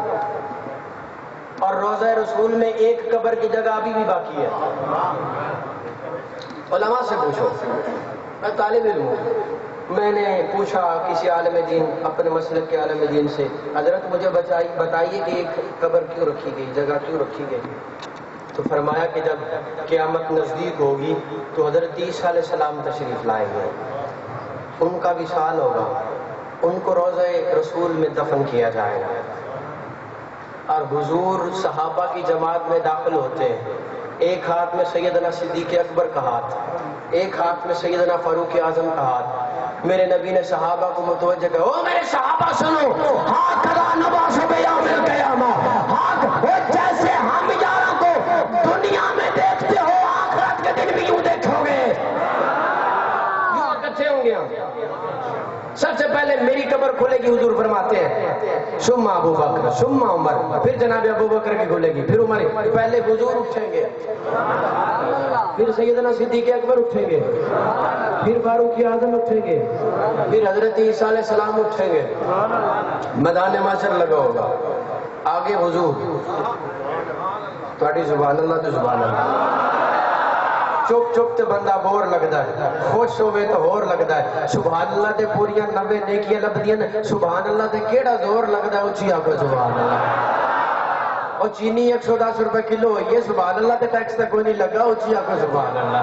اور روضہ رسول میں ایک قبر کی جگہ ابھی بھی باقی ہے. علماء سے پوچھو، میں طالب علم ہوں، میں نے پوچھا کسی عالم دین، اپنے مسلک کے عالم دین سے، حضرت مجھے بتائیے کہ ایک قبر کیوں رکھی گئی، جگہ کیوں رکھی گئی؟ تو فرمایا کہ جب قیامت نزدیک ہوگی تو حضرت عیسیٰ علیہ السلام تشریف لائیں گے، ان کا وصال ہوگا، ان کو روضہ رسول میں دفن کیا جائے گا، اور حضور صحابہ کی جماعت میں داخل ہوتے ہیں. ایک ہاتھ میں سیدنا صدیق اکبر کا ہاتھ، ایک ہاتھ میں سیدنا فاروق اعظم کا ہاتھ. میرے نبی نے صحابہ کو متوجہ کیا، او میرے صحابہ سنو، ہاتھ کھڑا نباش بیاض القیامہ، ہاتھ جیسے ہم یاروں کو دنیا میں دیکھتے ہو آخرت کے دن بھی یوں دیکھو گے، یوں اکٹھے ہوں گے ہم. سب سے پہلے میری قبر کھلے گی، حضور فرماتے ہیں ثم ابو بکر ثم عمر، پھر جناب ابو بکر کی کھلے گی، پھر عمر. پہلے حضور اٹھیں گے، پھر سیدنا صدیق اکبر اٹھیں گے، پھر فاروق اعظم اٹھیں گے، پھر حضرت عیسیٰ علیہ السلام اٹھیں گے، میدان محشر لگا ہوگا، آگے حضور. تھوڑی زبان اللہ تو زبان اللہ. چپ چپ تے بندہ بور لگتا ہے، خوش ہوئے تو ہور لگتا ہے. سبحان اللہ تے پوریاں 90 نیکیاں لبدیاں، سبحان اللہ تے کیڑا زور لگتا ہے، اچھی آکو سبحان اللہ. اور چینی 110 روپے کلو ہوئی ہے، سبحان اللہ تے ٹیکس تے کوئی نہیں لگا، اچھی آکو سبحان اللہ.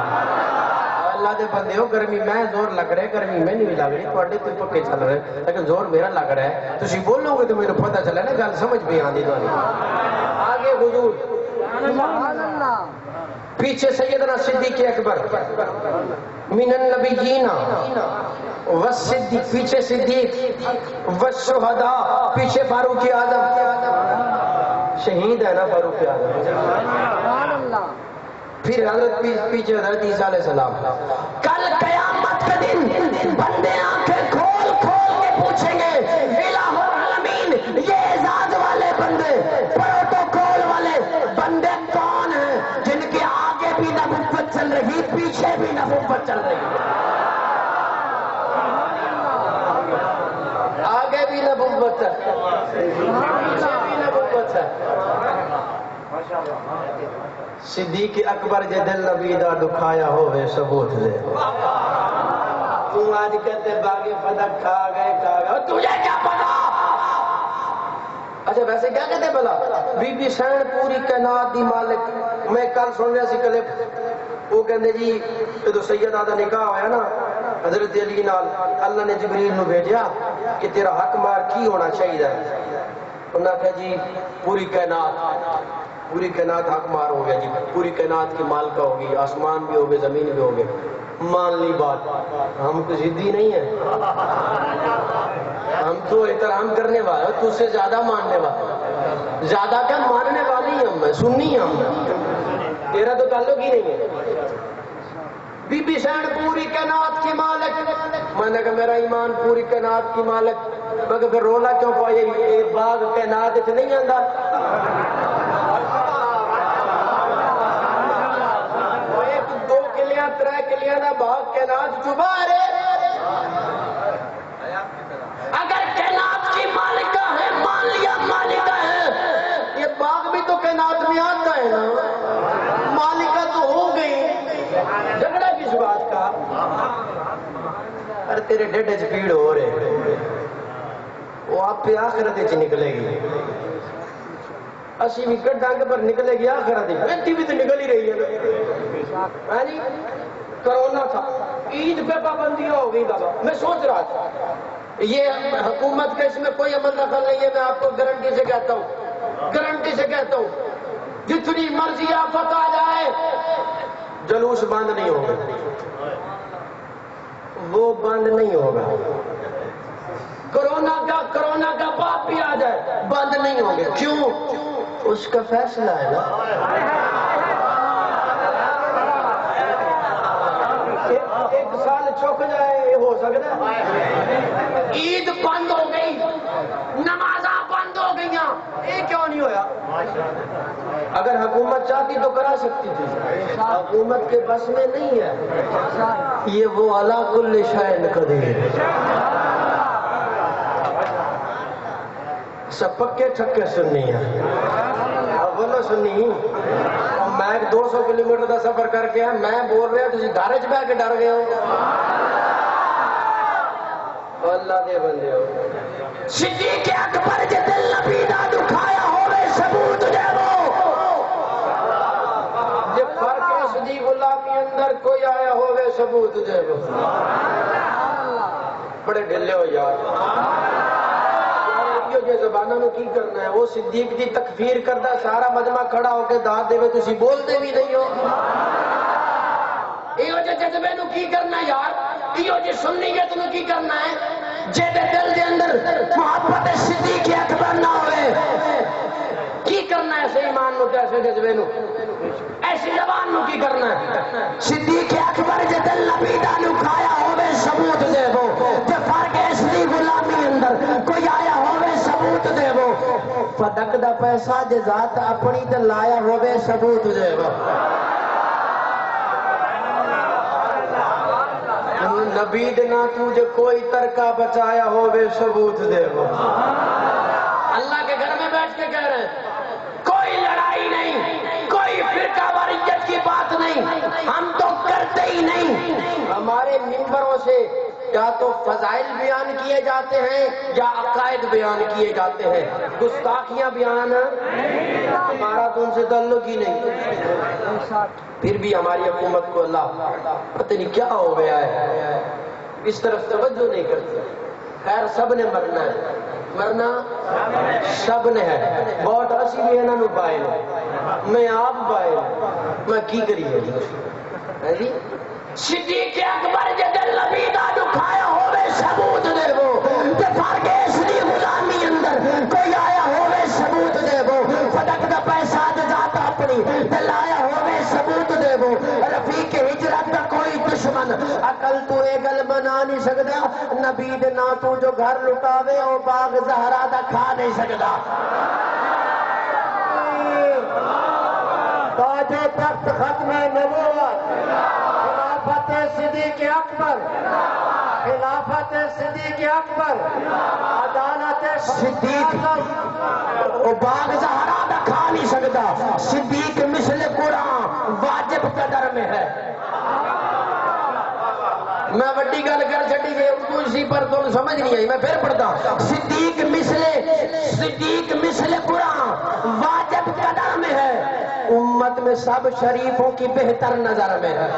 اللہ دے بندے ہو، گرمی میں زور لگ رہا ہے، گرمی میں نہیں لگ رہی، تھوڑے تو پکے چل رہے، لیکن زور میرا لگ رہا ہے. تسی بولو گے تو میرے پتہ چلے نا، گل سمجھ بھی آندی تو نہیں. آگے حضور، پیچھے سیدنا صدیق اکبر من النبیین والصدیق، پیچھے صدیق والشہداء، پیچھے فاروق اعظم، شہید ہے نا فاروق اعظم. پھر حضرت پیچھے حضرت عیسیٰ علیہ السلام. کل قیامت کے دن بندے آنکھیں کھول کھول کے پوچھیں گے الہ العالمین، یہ اعزاز والے بندے، پروٹوکول والے بندے کون ہیں جن کے آگے بھی نبوت چل رہی، پیچھے بھی نبوت چل رہی، آگے بھی نبوت ہے، پیچھے بھی نبوت ہے. صدیق اکبر جے دل نبی دا دکھایا ہوئے ثبوت دے. تم آج کہتے باغی فدق کھا گئے، تجھے کیا پتا؟ اچھا ویسے کیا کہتے بلا بی بی سین پوری کائنات دی مالک. میں کل سن رہا سی کلپ، وہ کہندے جی جدو سیدہ دا نکاح ہویا نا حضرت علی نال، اللہ نے جبریل نو بھیجا کہ تیرا حق مار کی ہونا چاہیے. انہوں نے کہا جی پوری کائنات حق مار ہو گیا جی، پوری کائنات کی مالکہ ہوگی، آسمان بھی ہوگے زمین بھی ہوگے. مان لی بات، ہم تو ضدی نہیں ہیں، ہم تو احترام کرنے والے، تو اس سے زیادہ ماننے والے، زیادہ کیا ماننے والی ہم ہیں، سنی ہم ہیں، تیرا تو تعلق ہی نہیں ہے. بی بی سین پوری کائنات کی مالک. میں نے کہا میرا ایمان پوری کائنات کی مالک، مگر پھر رولا کیوں پایا یہ باغ کائنات اتنے نہیں آندا؟ ایک 2 کلیاں 3 کلیاں دا باغ کائنات چبا رہے. اگر مان لیا مالکہ ہے. یہ باغ بھی تو کائنات میں آتا ہے نا, مالکہ تو ہو گئی. جھگڑا کس بات کا؟ ارے تیرے ڈیڈے چ پیڑ ہو رہے, وہ آپ پہ آخرت چ نکلے گی. اسی بھی ڈنگ پر نکلے گی آخرت, بیٹھی بھی تو نکل ہی رہی ہے. جی کرونا تھا, عید پہ پابندیاں ہو گئی بابا. میں سوچ رہا تھا یہ حکومت کا اس میں کوئی عمل دخل نہیں ہے. میں آپ کو گارنٹی سے کہتا ہوں, گارنٹی سے کہتا ہوں, جتنی مرضی آفت آ جائے جلوس بند نہیں ہوگا, وہ بند نہیں ہوگا. کرونا کا باپ بھی آ جائے بند نہیں ہوں گے. کیوں؟ اس کا فیصلہ ہے نا. ایک سال چوک جائے ہو سکتا ہے. عید بند ہو گئی, نمازاں بند ہو گئیاں, یہ کیوں نہیں ہویا؟ اگر حکومت چاہتی تو کرا سکتی تھی, حکومت کے بس میں نہیں ہے. یہ وہ علی کل شیء قدیر, سب پکے ٹھکے سننی ہے. اب بولو سننی, میں 200 کلومیٹر کا سفر کر کے میں بول رہا تھی گھر چ بہ کے ڈر گئے ہو. اللہ دے بندے ہو. صدیق اکبر جے دل نبی دا دکھایا ہوئے ثبوت دے وہ. جے فرق ہے صدیق اللہ کے اندر کوئی آیا ہوئے ثبوت دے وہ. بڑے ڈھلے ہو یار. یہ زبانوں نے کی کرنا ہے؟ وہ صدیق دی تکفیر کردہ سارا مجمع کھڑا ہو کے داد دے تسی بولتے بھی نہیں ہو. ایو جے جذبے نو کی کرنا ہے یار, ایو جے سنیت نو کی کرنا ہے. جے دے دل دے اندر محبت صدیق اکبر نہ ہوئے کی کرنا ہے ایسے ایمان نو تے ایسے جذبے نو, ایسی زبان نو کی کرنا ہے؟ صدیق اکبر جے دل نبی دا نو کھایا ہوئے ثبوت دے وہ. تے فرق اس دی غلامی اندر کوئی آیا ہوئے ثبوت دے وہ. فدق دا پیسہ جے ذات اپنی تے لایا ہوئے ثبوت دے وہ. نبی دنا تجھے کوئی ترکہ بچایا ہوئے ثبوت دے وہ. اللہ کے گھر میں بیٹھ کے کہہ رہے ہیں کوئی لڑائی نہیں, کوئی فرقہ واریت کی بات نہیں, ہم تو کرتے ہی نہیں. ہمارے ممبروں سے یا تو فضائل بیان کیے جاتے ہیں یا عقائد بیان کیے جاتے ہیں, گستاخیاں بیان. ہمارا تو ان سے تعلق ہی نہیں. پھر بھی ہماری حکومت کو اللہ پتہ نہیں کیا ہو گیا ہے, اس طرف توجہ نہیں کرتی. خیر سب نے مرنا ہے, مرنا سب نے ہے. بہت اسی بھی انہوں نے پائے, میں آپ پائے, میں کی کریے جی. صدیق اکبر جے دل نبی دا دکھایا ہوئے ثبوت دے وہ. تے فرق اس دی غلامی اندر کوئی آیا ہوئے ثبوت دے وہ. فدق دا پیسہ دے ذات اپنی تے لایا ہوئے ثبوت دے وہ. رفیق ہجرت دا کوئی دشمن عقل تو اے گل بنا نہیں سکدا, نبی دے نا تو جو گھر لٹاوے او باغ زہرا دا کھا نہیں سکدا. تاج و تخت ختم نبوت, خلافت صدیق اکبر, خلافت صدیق اکبر, عدالت صدیق او باغ زہرا دا کھا نہیں سکدا. صدیق مثل قرآن واجب قدر میں ہے. میں وڈی گل کر چھٹی گئی اردو اسی پر تم سمجھ نہیں آئی, میں پھر پڑھتا ہوں. صدیق مثل قرآن واجب قدر میں ہے, امت میں سب شریفوں کی بہتر نظر میں ہے.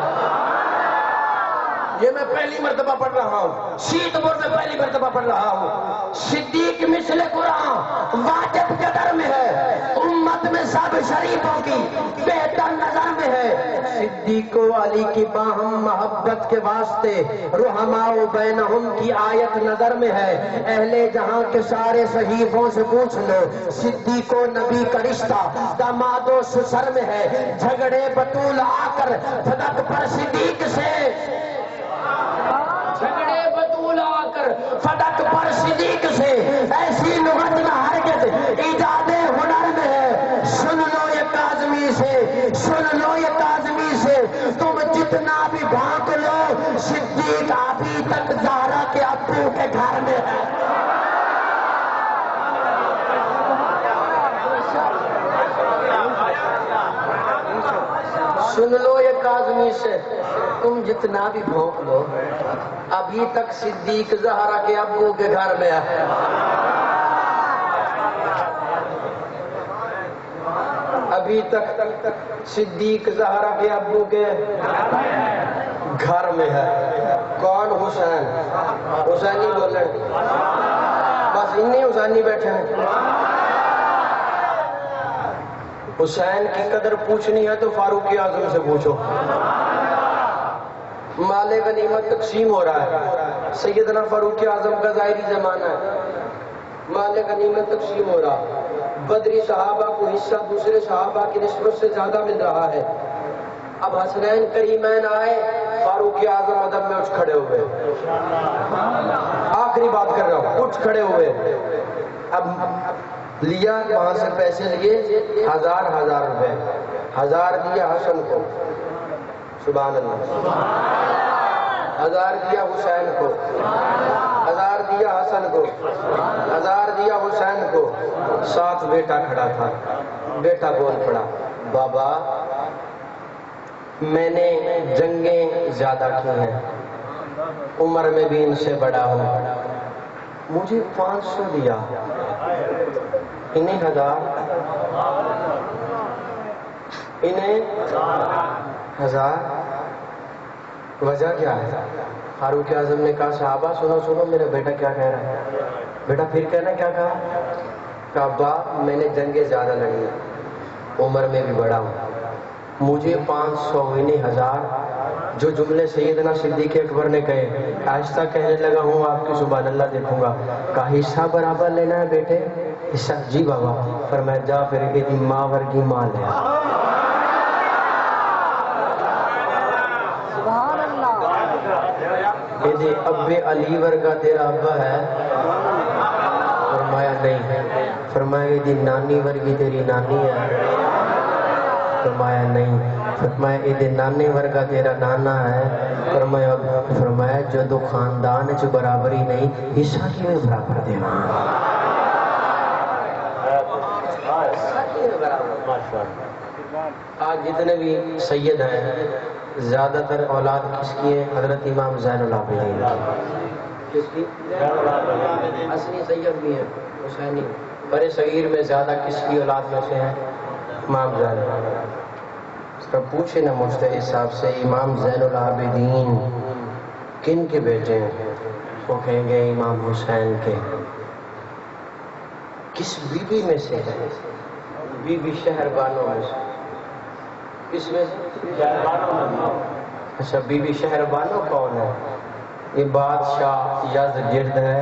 یہ میں پہلی مرتبہ پڑھ رہا ہوں, شیت پور میں پہلی مرتبہ پڑھ رہا ہوں. صدیق مثل قرآن واجب قدر میں ہے, امت میں سب شریفوں کی بہتر نظر میں ہے. صدیق و علی کی باہم محبت کے واسطے رحماء بینہم کی آیت نظر میں ہے. اہل جہاں کے سارے صحیفوں سے پوچھ لو, صدیق و نبی کا رشتہ داماد و سسر میں ہے. جھگڑے بطول آ کر فدق پر صدیق سے, جھگڑے بطول آ کر فدق پر صدیق سے, ایسی لغت نہ ہرگز ایجاد ہنر میں ہے. سن لو یہ کاظمی سے, سن لو یہ کاظمی سے, تم جتنا بھی بھانک لو صدیق ابھی تک زہرا کے ابو کے گھر میں ہے. اس سے تم جتنا بھی بھونک لو ابھی تک صدیق زہرا کے ابو کے گھر میں ہے. ابھی تک صدیق زہرا کے ابو کے گھر میں ہے. کون؟ حسین. حسینی بولے بس انہیں حسینی بیٹھے ہیں. حسین کی قدر پوچھنی ہے تو فاروق اعظم سے پوچھو. مال غنیمت تقسیم ہو رہا ہے. سیدنا فاروق اعظم کا ظاہری زمانہ ہے. مال غنیمت تقسیم ہو رہا. بدری صحابہ کو حصہ دوسرے صحابہ کی نسبت سے زیادہ مل رہا ہے. اب حسنین کریمین آئے, فاروق اعظم ادب میں اٹھ کھڑے ہوئے. آخری بات کر رہا ہوں, اٹھ کھڑے ہوئے. اب لیا وہاں سے پیسے لیے 1000 روپے. 1000 دیا حسن کو, سبحان اللہ. 1000 دیا حسین کو, 1000 دیا حسن کو, 1000 دیا حسین کو. ساتھ بیٹا کھڑا تھا. بیٹا بول پڑا, بابا میں نے جنگیں زیادہ کی ہیں, عمر میں بھی ان سے بڑا ہوں, مجھے 500 دیا, انہیں 1000, انہیں 1000. وجہ کیا ہے؟ فاروق اعظم نے کہا, صحابہ سنو سنو, میرا بیٹا کیا کہہ رہا ہے. بیٹا پھر کہنا کیا کہا؟ کہا باپ میں نے جنگیں زیادہ لڑی, عمر میں بھی بڑا ہوں, مجھے 500 انہیں 1000. جو جملے سیدنا صدیق اکبر نے کہے, آہستہ کہنے لگا ہوں آپ کی سبحان اللہ دیکھوں گا. کہا حصہ برابر لینا ہے بیٹے؟ حصہ جی بابا. فرمایا جا پھر کہ ماں ورگی ماں لے. کہ ابے علی ورگا تیرا ابا ہے؟ فرمایا نہیں. فرمایا یہ نانی ورگی تیری نانی ہے؟ فرمایا نہیں. فرمایا یہ نانے ورگا تیرا نانا ہے؟ فرمایا جدو خاندان چ برابری نہیں, حصہ کیوں برابر دینا؟ آج جتنے بھی سید ہیں زیادہ تر اولاد کس کی ہے؟ حضرت امام زین العابدین. کس کی؟ اصلی سید بھی ہے حسینی. بڑے صغیر میں زیادہ کس کی اولاد میں سے ہے؟ امام زین. اس کا پوچھے نا مجھ سے حساب سے امام زین العابدین کن کے بیٹے ہیں؟ وہ کہیں گے امام حسین کے. کس بی بی میں سے ہے؟ بی بی شہر بانو میں سے. کس میں سے؟ اچھا, بی بی شہر بانو کون ہے؟ یہ بادشاہ یزدجرد ہے,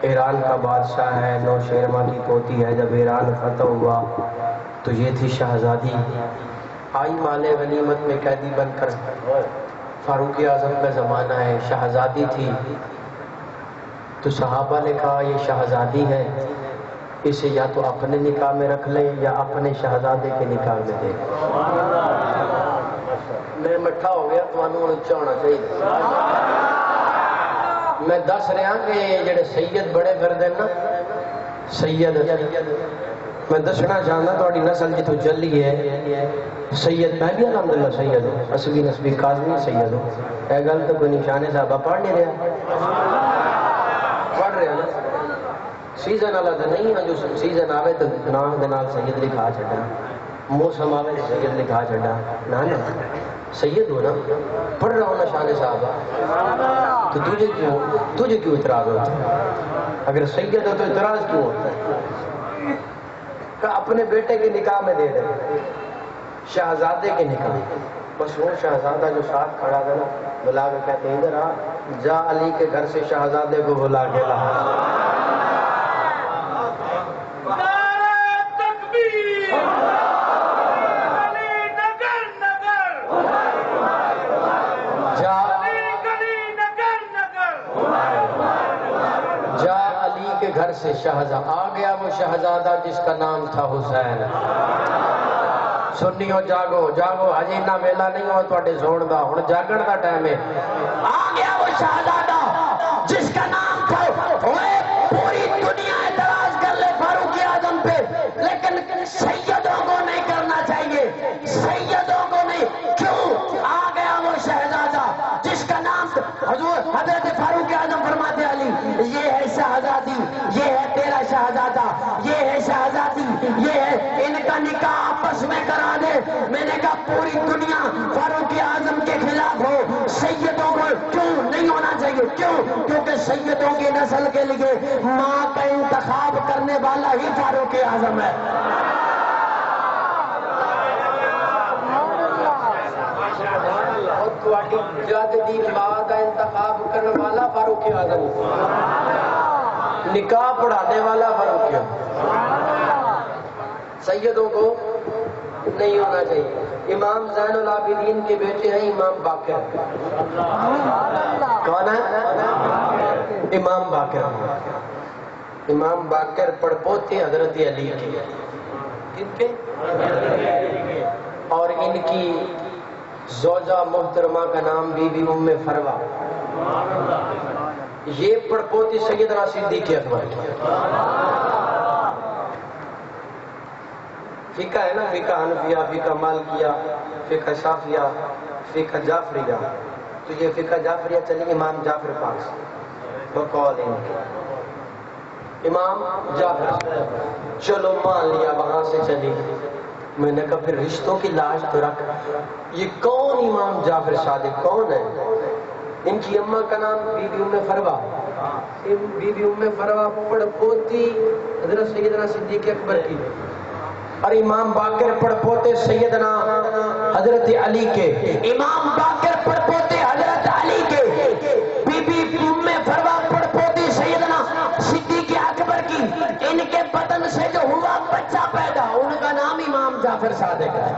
ایران کا بادشاہ ہے. نوشیروان کی پوتی ہے. جب ایران فتح ہوا تو یہ تھی شہزادی. آئی مال غنیمت میں قیدی بن کر. فاروق اعظم کا زمانہ ہے, شہزادی تھی. تو صحابہ نے کہا یہ شہزادی ہے, اسے یا تو اپنے نکاح میں رکھ لیں یا اپنے شہزادے کے نکاح میں دے. میں مٹھا ہو گیا, تو انہوں نے چاہنا چاہیے. میں دس رہا کہ جڑے سید بڑے کرتے ہیں نا, سید میں دسنا چاہتا تھوڑی نسل جتوں چلی ہے. سید میں بھی الحمدللہ سید ہوں, اصلی نسبی کاظمی سید ہوں. یہ گل تو کوئی نشان صاحبہ پڑھ نہیں رہا, پڑھ رہے نا. سیزن والا تو نہیں ہے, جو سیزن آوے تو نام دے نال سید لکھا چھڈا, موسم آوے تو سید لکھا چھڈا. نہ سید ہو نا, پڑھ رہا ہوں نا شان صاحبہ. تو تجھے کیوں اعتراض ہوتا ہے؟ اگر سید ہو تو اعتراض کیوں ہوتا ہے؟ کہ اپنے بیٹے کے نکاح میں دے دے, شہزادے کے نکاح. بس وہ شہزادہ جو ساتھ کھڑا تھا نا, بلا کے کہتے ہیں ادھر آ, جا علی کے گھر سے شہزادے کو بلا کے لا. گھر سے شہزادہ آ گیا, وہ شہزادہ جس کا نام تھا حسین. سنیو جاگو جاگو, ہجے نہ ویلا نہیں ہو تواڈے سون دا, ہن جاگن دا ٹائم ہے. آ گیا وہ شہزادہ جس کا نام تھا. پوری دنیا اعتراض کر لے فاروق اعظم پہ, لیکن سیدوں کو نہیں کرنا چاہیے, سیدوں کو نہیں. کیوں؟ آ گیا شہزادی، یہ ہے تیرا شہزادہ، یہ ہے شہزادی، یہ ہے، ان کا نکاح آپس میں کرا دے۔ میں نے کہا پوری دنیا فاروق اعظم کے خلاف ہو، سیدوں کو کیوں نہیں ہونا چاہیے؟ کیوں؟ کیونکہ سیدوں کی نسل کے لیے ماں کا انتخاب کرنے والا ہی فاروق اعظم ہے۔ جد دی ماں کا انتخاب کرنے والا فاروق اعظم، نکاح پڑھانے والا فاروق اعظم۔ سیدوں کو نہیں ہونا چاہیے۔ امام زین العابدین کے بیٹے ہیں امام باقر۔ کون ہے؟ امام باقر۔ امام باقر پڑپوتے حضرت علی کے، کن کے؟ اور ان کی زوجہ محترمہ کا نام بی بی ام فروا، یہ پڑپوتی سیدنا صدیق اکبر کی۔ فقہ ہے نا، فقہ حنفیہ، فقہ مالکیہ، فقہ شافعیہ، فقہ جعفریہ، تو یہ فقہ جعفریہ چلی امام جعفر پاک سے بقول ان کے، امام جعفر۔ چلو مان لیا، وہاں سے چلی۔ میں نے کہا پھر رشتوں کی لاش تو رکھ، یہ کون امام جعفر صادق کون ہے؟ ان کی اماں کا نام بی بی ام فروا، بی بی ام فروا پڑپوتی حضرت سیدنا صدیق اکبر کی، اور امام باقر پڑپوتے سیدنا حضرت علی کے۔ امام باقر پڑپوتے حضرت علی کے، بی بی ام فروا پڑپوتی سیدنا صدیق اکبر کی۔ ان کے بدن سے جو ہوا بچہ پیدا، ان کا نام امام جعفر صادق ہے۔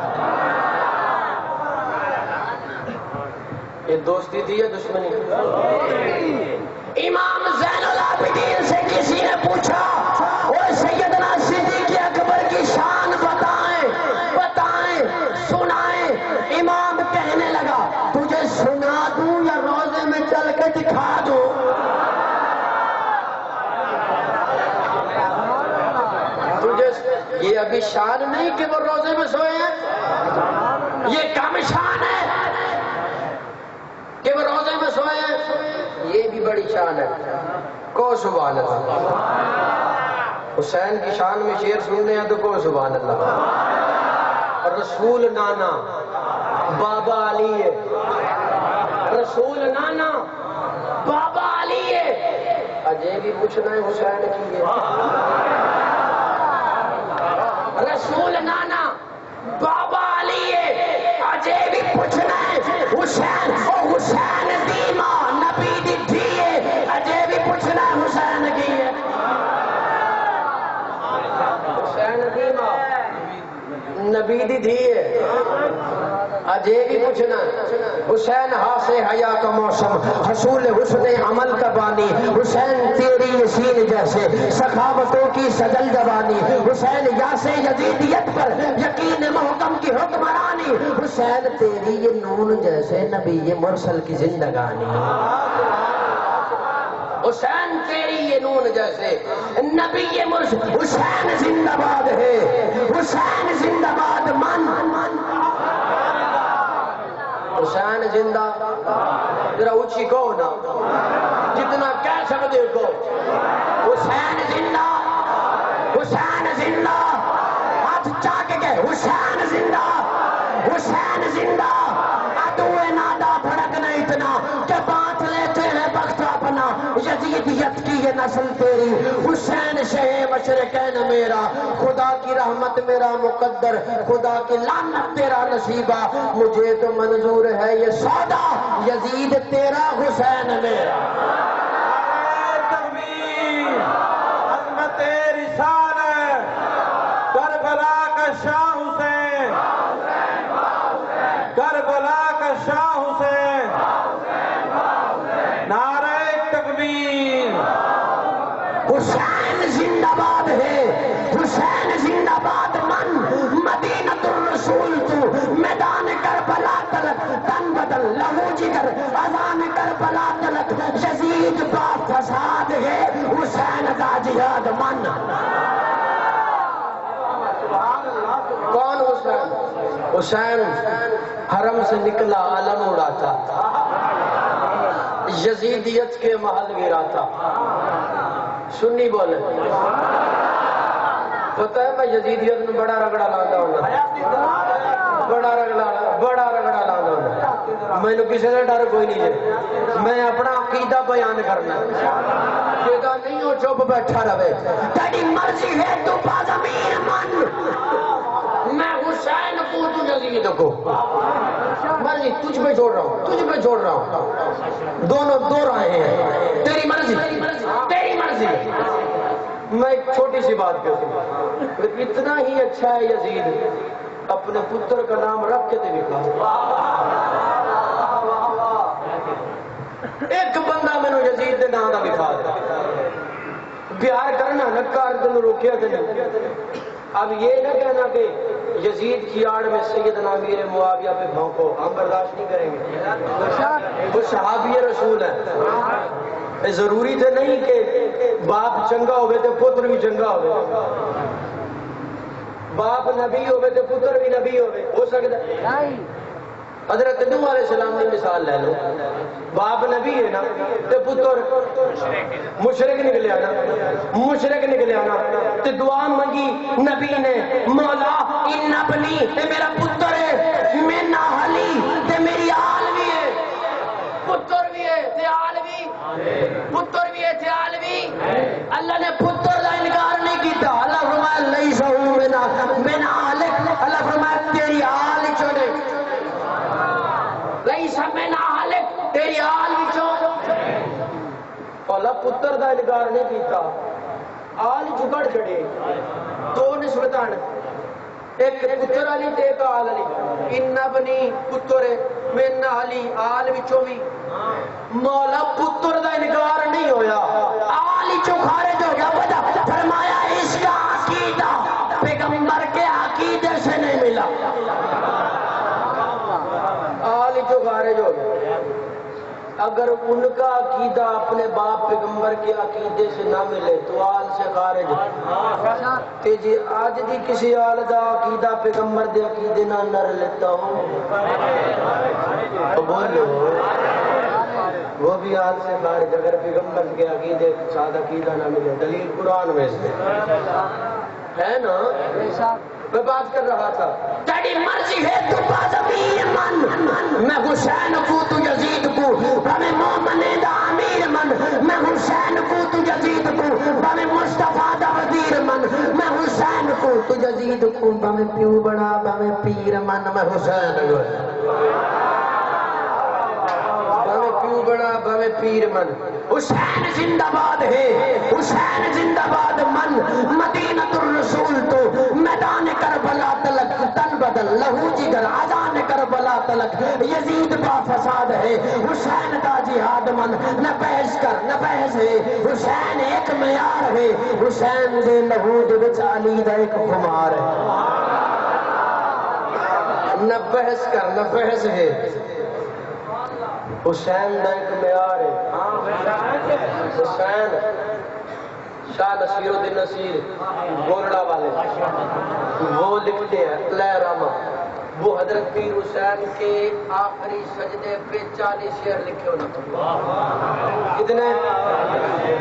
یہ دوستی تھی یا دشمنی؟ امام زین العابدین سے کسی نے پوچھا وہ سیدنا صدیق اکبر کی شان بتائیں، بتائیں، سنائیں۔ امام کہنے لگا تجھے سنا دوں یا روزے میں چل کے دکھا دوں؟ تجھے یہ ابھی شان نہیں کہ وہ روزے میں سوئے ہیں، یہ کم شان ہے کہ وہ روزے میں سوئے ہیں، یہ بھی بڑی شان ہے۔ کو سبحان اللہ۔ حسین کی شان میں شعر سننے ہیں تو کو سبحان اللہ۔ اور رسول نانا بابا علی ہے، رسول نانا بابا علی ہے، اجے بھی پوچھنا ہے حسین کی ہے۔ رسول نانا بابا علی ہے، اجے بھی پوچھنا ہے حسین، او حسین دیما نبی دی دھیے، اجے بھی پوچھنا ہے حسین کی ہے۔ حسین دیما نبی دی دھیے، اجے بھی پوچھنا ہے حسین ہاں حیا کا موسم، حصول حسن عمل کا بانی، حسین تیری یسین جیسے سخاوتوں کی سجل جوانی، حسین یاس یزیدیت پر یقین محکم کی حکمرانی، حسین تیری یہ نون جیسے نبی مرسل کی زندگانی، حسین تیری یہ نون جیسے نبی مرسل۔ حسین زندہ باد ہے، حسین زندہ باد، من حسین زندہ، ذرا اونچی کہو نا، جتنا کہہ سکتے کو، حسین زندہ، حسین زندہ، ہاتھ چاک کے حسین زندہ، حسین زندہ۔ عدوِ نادا بھڑکنا اتنا کہ بانٹ لیتے ہیں بخت اپنا، یزیدیت کی یہ نسل تیری، حسین شہ مشرقین میرا، خدا کی رحمت میرا مقدر، خدا کی لعنت تیرا نصیبہ، مجھے تو منظور ہے یہ سودا، یزید تیرا حسین میرا۔ تکبیر، عظمت رسالت، کربلا کا شاہ حسین، کربلا کا شاہ حسین، نعرہ تکبیر۔ حسین زندہ باد ہے، حسین زندہ باد، من مدینۃ الرسول تو، میدان کربلا تلک تن بدل لہو جگر، اذان کربلا تلک یزید با فساد ہے، حسین کا جہاد من۔ کون حسین؟ حسین حرم سے نکلا علم اڑاتا تھا، یزیدیت کے محل گراتا، سنی بولے پتہ ہے میں یزیدیت میں بڑا رگڑا لاندہ ہونا بڑا رگڑا لاندہ ہونا میں نے کسی سے ڈر کوئی نہیں ہے میں اپنا عقیدہ بیان کرنا جیدہ نہیں ہو چوپ بیٹھا رہے تیری مرضی ہے تو بازمین من میں حسین کو تو یزید کو مرضی تجھ پہ چھوڑ رہا ہوں دونوں دو رائے ہیں تیری مرضی میں ایک چھوٹی سی بات کرتی ہوں اتنا ہی اچھا ہے یزید اپنے پتر کا نام رکھ کے دے لکھا ایک بندہ میں نے یزید دے نام دا لکھا دے پیار کرنا نکار دن روکیا دے اب یہ نہ کہنا کہ یزید کی آڑ میں سیدنا امیر معاویہ پہ بھونکو ہم برداشت نہیں کریں گے وہ صحابی رسول ہے ضروری تھے نہیں کہ باپ چنگا ہوئے تو پتر بھی چنگا ہوئے باپ نبی ہوئے تو پتر بھی نبی ہوئے ہو سکتا ہے حضرت نوح علیہ السلام نے مثال لے لو باپ نبی ہے نا تو پتر مشرک نکلے آنا تو دعا منگی نبی نے مولا ان ابنی تے میرا پتر ہے میں ناہلی تے میری آل بھی ہے پتر بھی ہے تے آل بھی اللہ نے پتر دا انکار نہیں کیتا اللہ فرمایا لیسا ہوں من آلک اللہ فرمایا تیری آل چوڑے لیسا من آلک تیری آل بھی چوڑے اللہ پتر دا انکار نہیں کیتا آل جھگڑ چڑے دو نسبتان ایک پتر علی تے ایک آل علی ان ابنی پتر ہے من علی آل وچوں بھی مولا پتر دا انکار نہیں ہویا آل چو خارج ہو گیا وجہ فرمایا اس کا عقیدہ پیغمبر کے عقیدے سے نہیں ملا آل چو خارج ہو گیا اگر ان کا عقیدہ اپنے باپ پیغمبر کے عقیدے سے نہ ملے تو آل سے خارج کہ جی آج دی کسی آل دا عقیدہ پیغمبر دے عقیدے نہ نر لیتا ہوں تو بولو وہ بھی آل سے خارج اگر پیغمبر کے عقیدے ساتھ عقیدہ نہ ملے دلیل قرآن میں سے ہے نا میں بات کر رہا تھا تیری مرضی ہے تو بازمین من میں حسین کو تو یزید کو بھامے مومن دا امیر من میں حسین کو تو یزید کو بھامے مصطفیٰ دا وزیر من میں حسین کو تو یزید کو بھامے پیو بڑا بھامے پیر من میں حسین کو بھامے پیو بڑا بھامے پیر من حسین زندہ باد ہے حسین زندہ باد من مدینہ الرسول تو میدان کربلا تلک تن بدل لہو جگر آزان کربلا تلک یزید با فساد ہے حسین دا جہاد من نہ بحث کر نہ بحث ہے حسین ایک معیار ہے حسین دے لہو دے وچ علی دا ایک خمار ہے نہ بحث کر نہ بحث ہے حسین دا ایک معیار ہے حسین شاہ نصیر الدین نصیر گورڑا والے وہ لکھتے ہیں لہراما وہ حضرت پیر حسین کے آخری سجدے پہ 40 شعر لکھے ہونا کتنے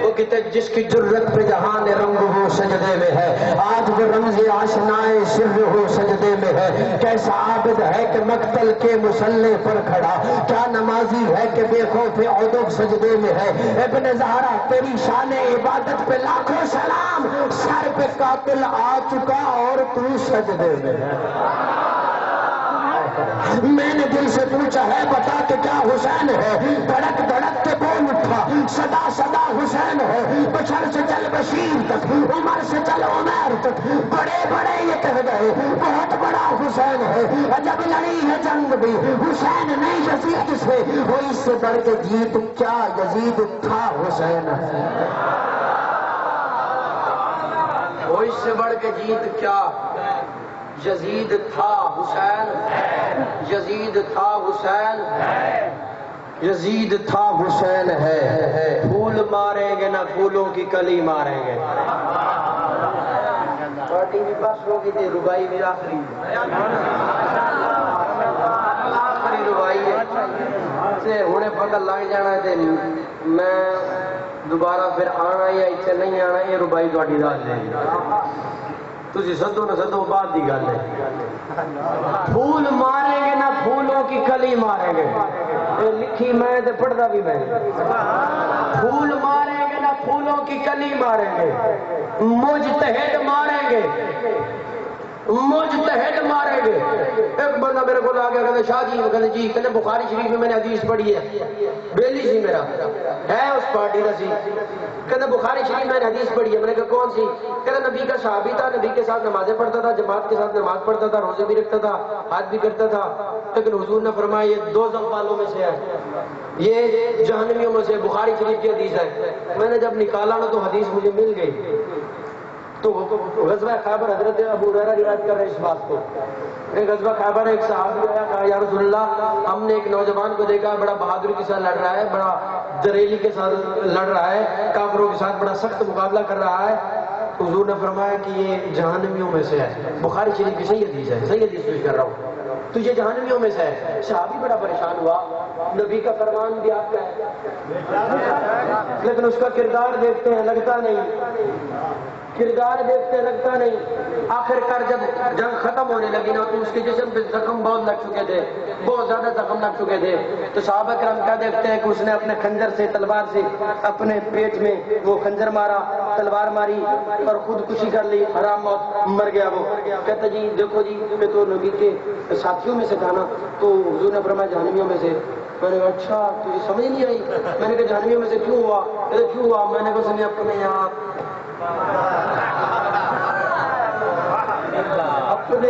وہ کہتے جس کی جرت پہ جہان رنگ ہو سجدے میں ہے آج وہ رمز آشنائے سر ہو سجدے میں ہے کیسا عابد ہے کہ مقتل کے مسلح پر کھڑا کیا نمازی ہے کہ بے خوف عدب سجدے میں ہے ابن زہرا تیری شان عبادت پہ لاکھوں سلام سر پہ قاتل آ چکا اور تو سجدے میں ہے میں نے دل سے پوچھا ہے بتا کہ کیا حسین ہے دھڑک دھڑک کے بول اٹھا صدا صدا حسین ہے بشر سے چل بشیر تک عمر سے چل عمر تک بڑے بڑے یہ کہہ گئے بہت بڑا حسین ہے جب لڑی ہے جنگ بھی حسین نہیں یزید سے وہ اس سے بڑھ کے جیت کیا یزید تھا حسین ہے وہ اس سے بڑھ کے جیت کیا یزید تھا حسین یزید تھا حسین یزید تھا حسین ہے پھول ماریں گے نہ پھولوں کی کلی ماریں گے پارٹی بھی بس ہوگی تھی ربائی بھی آخری ربائی ہے سے ہونے پتہ لگ جانا ہے میں دوبارہ پھر آنا یا اتنے نہیں آنا یہ ربائی تھوڑی دال لے تھی سدو نہ سدو بعد کی گل ہے پھول ماریں گے نہ پھولوں کی کلی ماریں گے یہ لکھی میں تے پڑھتا بھی میں پھول ماریں گے نہ پھولوں کی کلی ماریں گے مجتہد ماریں گے مجتہد ماریں گے ایک بندہ میرے کو آ گیا کہتے شاہ جی کہتے جی کہتے بخاری شریف میں میں نے حدیث پڑھی ہے بیلی سی میرا ہے اس پارٹی کا سی کہتے بخاری شریف میں نے حدیث پڑھی ہے میں نے کہا کون سی کہتے نبی کا صحابی تھا نبی کے ساتھ نمازیں پڑھتا تھا جماعت کے ساتھ نماز پڑھتا تھا روزے بھی رکھتا تھا حج بھی کرتا تھا لیکن حضور نے فرمایا یہ دوزخ والوں میں سے ہے یہ جہنمیوں میں سے بخاری شریف کی حدیث ہے میں نے جب نکالا نا تو حدیث مجھے مل گئی تو غزوہ خیبر حضرت ابو ہریرہ روایت کر رہے ہیں اس بات کو غزوہ خیبر ایک صحابی آیا کہا یا رسول اللہ ہم نے ایک نوجوان کو دیکھا بڑا بہادری کے ساتھ لڑ رہا ہے بڑا دریلی کے ساتھ لڑ رہا ہے کافروں کے ساتھ بڑا سخت مقابلہ کر رہا ہے حضور نے فرمایا کہ یہ جہنمیوں میں سے ہے بخاری شریف کی صحیح حدیث ہے صحیح حدیث پیش کر رہا ہوں تو یہ جہنمیوں میں سے ہے صحابی بڑا پریشان ہوا نبی کا فرمان بھی آپ کا ہے لیکن اس کا کردار دیکھتے ہیں لگتا نہیں کردار دیکھتے لگتا نہیں آخر کار جب جنگ ختم ہونے لگی نا تو اس کے جسم پہ زخم بہت لگ چکے تھے بہت زیادہ زخم لگ چکے تھے تو صحابہ کرام کیا دیکھتے ہیں کہ اس نے اپنے خنجر سے تلوار سے اپنے پیٹ میں وہ خنجر مارا تلوار ماری اور خودکشی کر لی حرام موت مر گیا وہ کہتا جی دیکھو جی میں تو نبی کے ساتھیوں میں سے تھا نا تو حضور نے فرمایا جہنمیوں میں سے میں نے کہا اچھا تجھے سمجھ نہیں آئی میں نے کہا جہنمیوں میں سے کیوں ہوا کیوں ہوا میں نے کہا سنی اپنے یہاں اپنے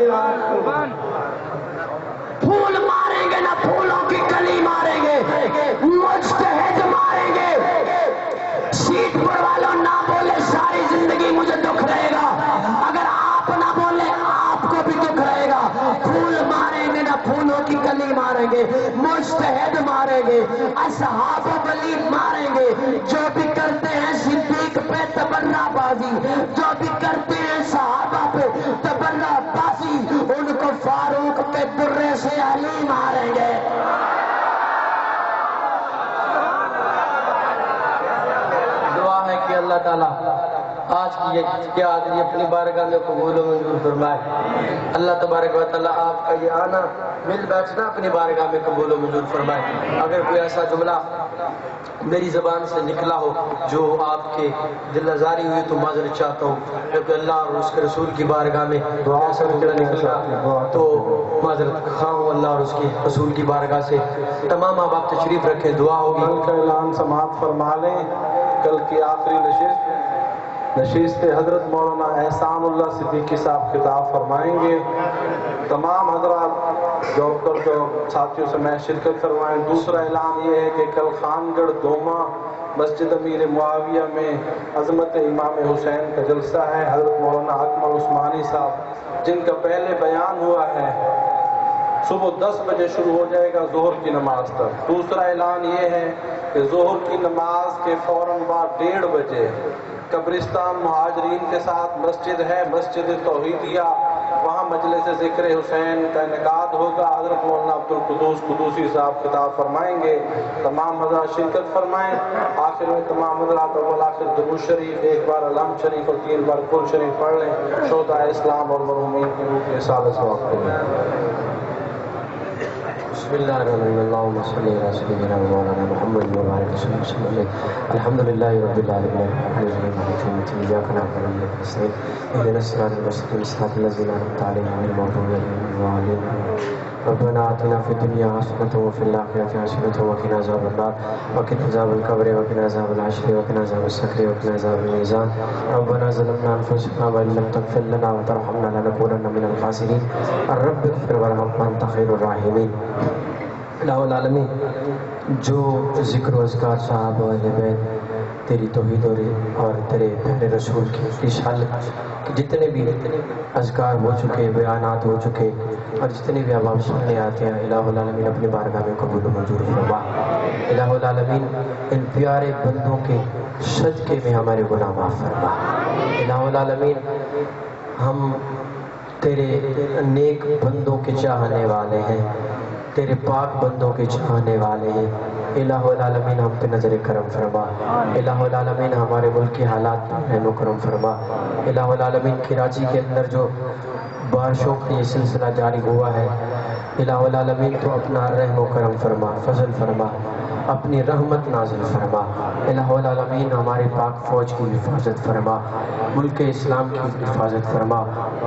پھول ماریں گے نہ پھولوں کی کلی ماریں گے مجتہد ماریں گے سیٹ پر والوں نہ بولے ساری زندگی مجھے دکھ رہے گا اگر آپ نہ بولے آپ کو بھی دکھ رہے گا پھول ماریں گے نہ پھولوں کی کلی ماریں گے مجتہد ماریں گے اصحاب ولی ماریں گے جو بھی کرتے ہیں صدیق پہ تبرہ بازی جو بھی کرتے ہیں صحابہ پہ تبرہ بازی ان کو فاروق پہ درے سے علی ماریں گے دعا ہے کہ اللہ تعالیٰ آج کی یہ حاضری اپنی بارگاہ میں قبول و منظور فرمائے اللہ تبارک و تعالیٰ آپ کا یہ آنا مل بیٹھنا اپنی بارگاہ میں قبول و منظور فرمائے اگر کوئی ایسا جملہ میری زبان سے نکلا ہو جو آپ کے دل آزاری ہوئی تو معذرت چاہتا ہوں کیونکہ اللہ اور اس کے رسول کی بارگاہ میں ایسا جملہ نکلا تو معذرت خواہ ہوں اللہ اور اس کی رسول کی بارگاہ سے تمام آپ تشریف رکھیں دعا ہوگی کل کا اعلان سماعت فرما لیں کل کی آخری نشست حضرت مولانا احسان اللہ صدیقی صاحب خطاب فرمائیں گے تمام حضرات جو ساتھیوں سے میں شرکت کروائیں دوسرا اعلان یہ ہے کہ کل خان گڑھ دوما مسجد امیر معاویہ میں عظمت امام حسین کا جلسہ ہے حضرت مولانا اکمل عثمانی صاحب جن کا پہلے بیان ہوا ہے صبح 10 بجے شروع ہو جائے گا ظہر کی نماز تک دوسرا اعلان یہ ہے کہ ظہر کی نماز کے فوراً بعد 1:30 بجے قبرستان مہاجرین کے ساتھ مسجد ہے مسجد توحیدیہ وہاں مجلس ذکر حسین کا انعقاد ہوگا حضرت مولانا عبدالقدوس قدوسی صاحب خطاب فرمائیں گے تمام حضرات شرکت فرمائیں آخر میں تمام حضرات اول آخر درود شریف ایک بار الحمد شریف اور 3 بار کل شریف پڑھ لیں شہداء اسلام اور مرحومین کی روح کے سال ثواب کریں بسم اللہ الرحمن الرحیم اللہم صلی علی سیدنا مولانا محمد و علی وسلم الحمدللہ رب العالمین مالک یوم الدین ایاک نعبد و ایاک نستعین اهدنا الصراط المستقیم صراط الذین انعمت علیہم غیر المغضوب علیہم ولا الضالین ربنا آتنا فی الدنیا حسنة وفی الآخرة حسنة وقنا عذاب النار وقنا عذاب القبر وقنا عذاب الحشر وقنا عذاب السکر وقنا عذاب المیزان ربنا ظلمنا انفسنا وان لم تغفر لنا وترحمنا لنکونن من الخاسرین رب اغفر وارحم وانت خیر الراحمین الہ العالمین جو ذکر و اذکار صحابہ و اہل بیت تیری توحید اور تیرے پیارے رسول کی رسالت جتنے بھی اذکار ہو چکے بیانات ہو چکے اور جتنے بھی اب سننے آتے ہیں الہ العالمین اپنی بارگاہ میں قبول و منظور فرما الہ العالمین ان پیارے بندوں کے صدقے میں ہمارے گناہ معاف فرما الہ العالمین ہم تیرے نیک بندوں کے چاہنے والے ہیں تیرے پاک بندوں کے چاہنے والے ہیں۔ الہ العالمین ہم پہ نظر کرم فرما، الہ العالمین ہمارے ملک کے حالات پر رحم و کرم فرما۔ الہ العالمین کراچی کے اندر جو بارشوں کا یہ سلسلہ جاری ہوا ہے، الہ العالمین تو اپنا رحم و کرم فرما، فضل فرما، اپنی رحمت نازل فرما۔ الہ العالمین ہمارے پاک فوج کی حفاظت فرما، ملک اسلام کی حفاظت فرما،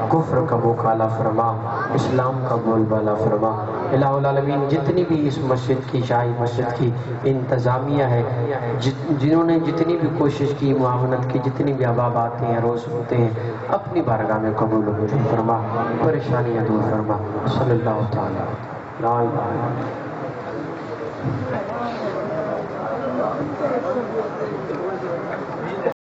کفر کا مقابلہ فرما، اسلام کا بول بالا فرما۔ الہ العالمین جتنی بھی اس مسجد کی شاہی مسجد کی انتظامیہ ہے، جنہوں نے جتنی بھی کوشش کی، معاونت کی، جتنی بھی احباب آتے ہیں روز ہوتے ہیں، اپنی بارگاہ میں قبول و منظور فرما، پریشانیاں دور فرما۔ صلی اللہ تعالیٰ لا الہ الا اللہ۔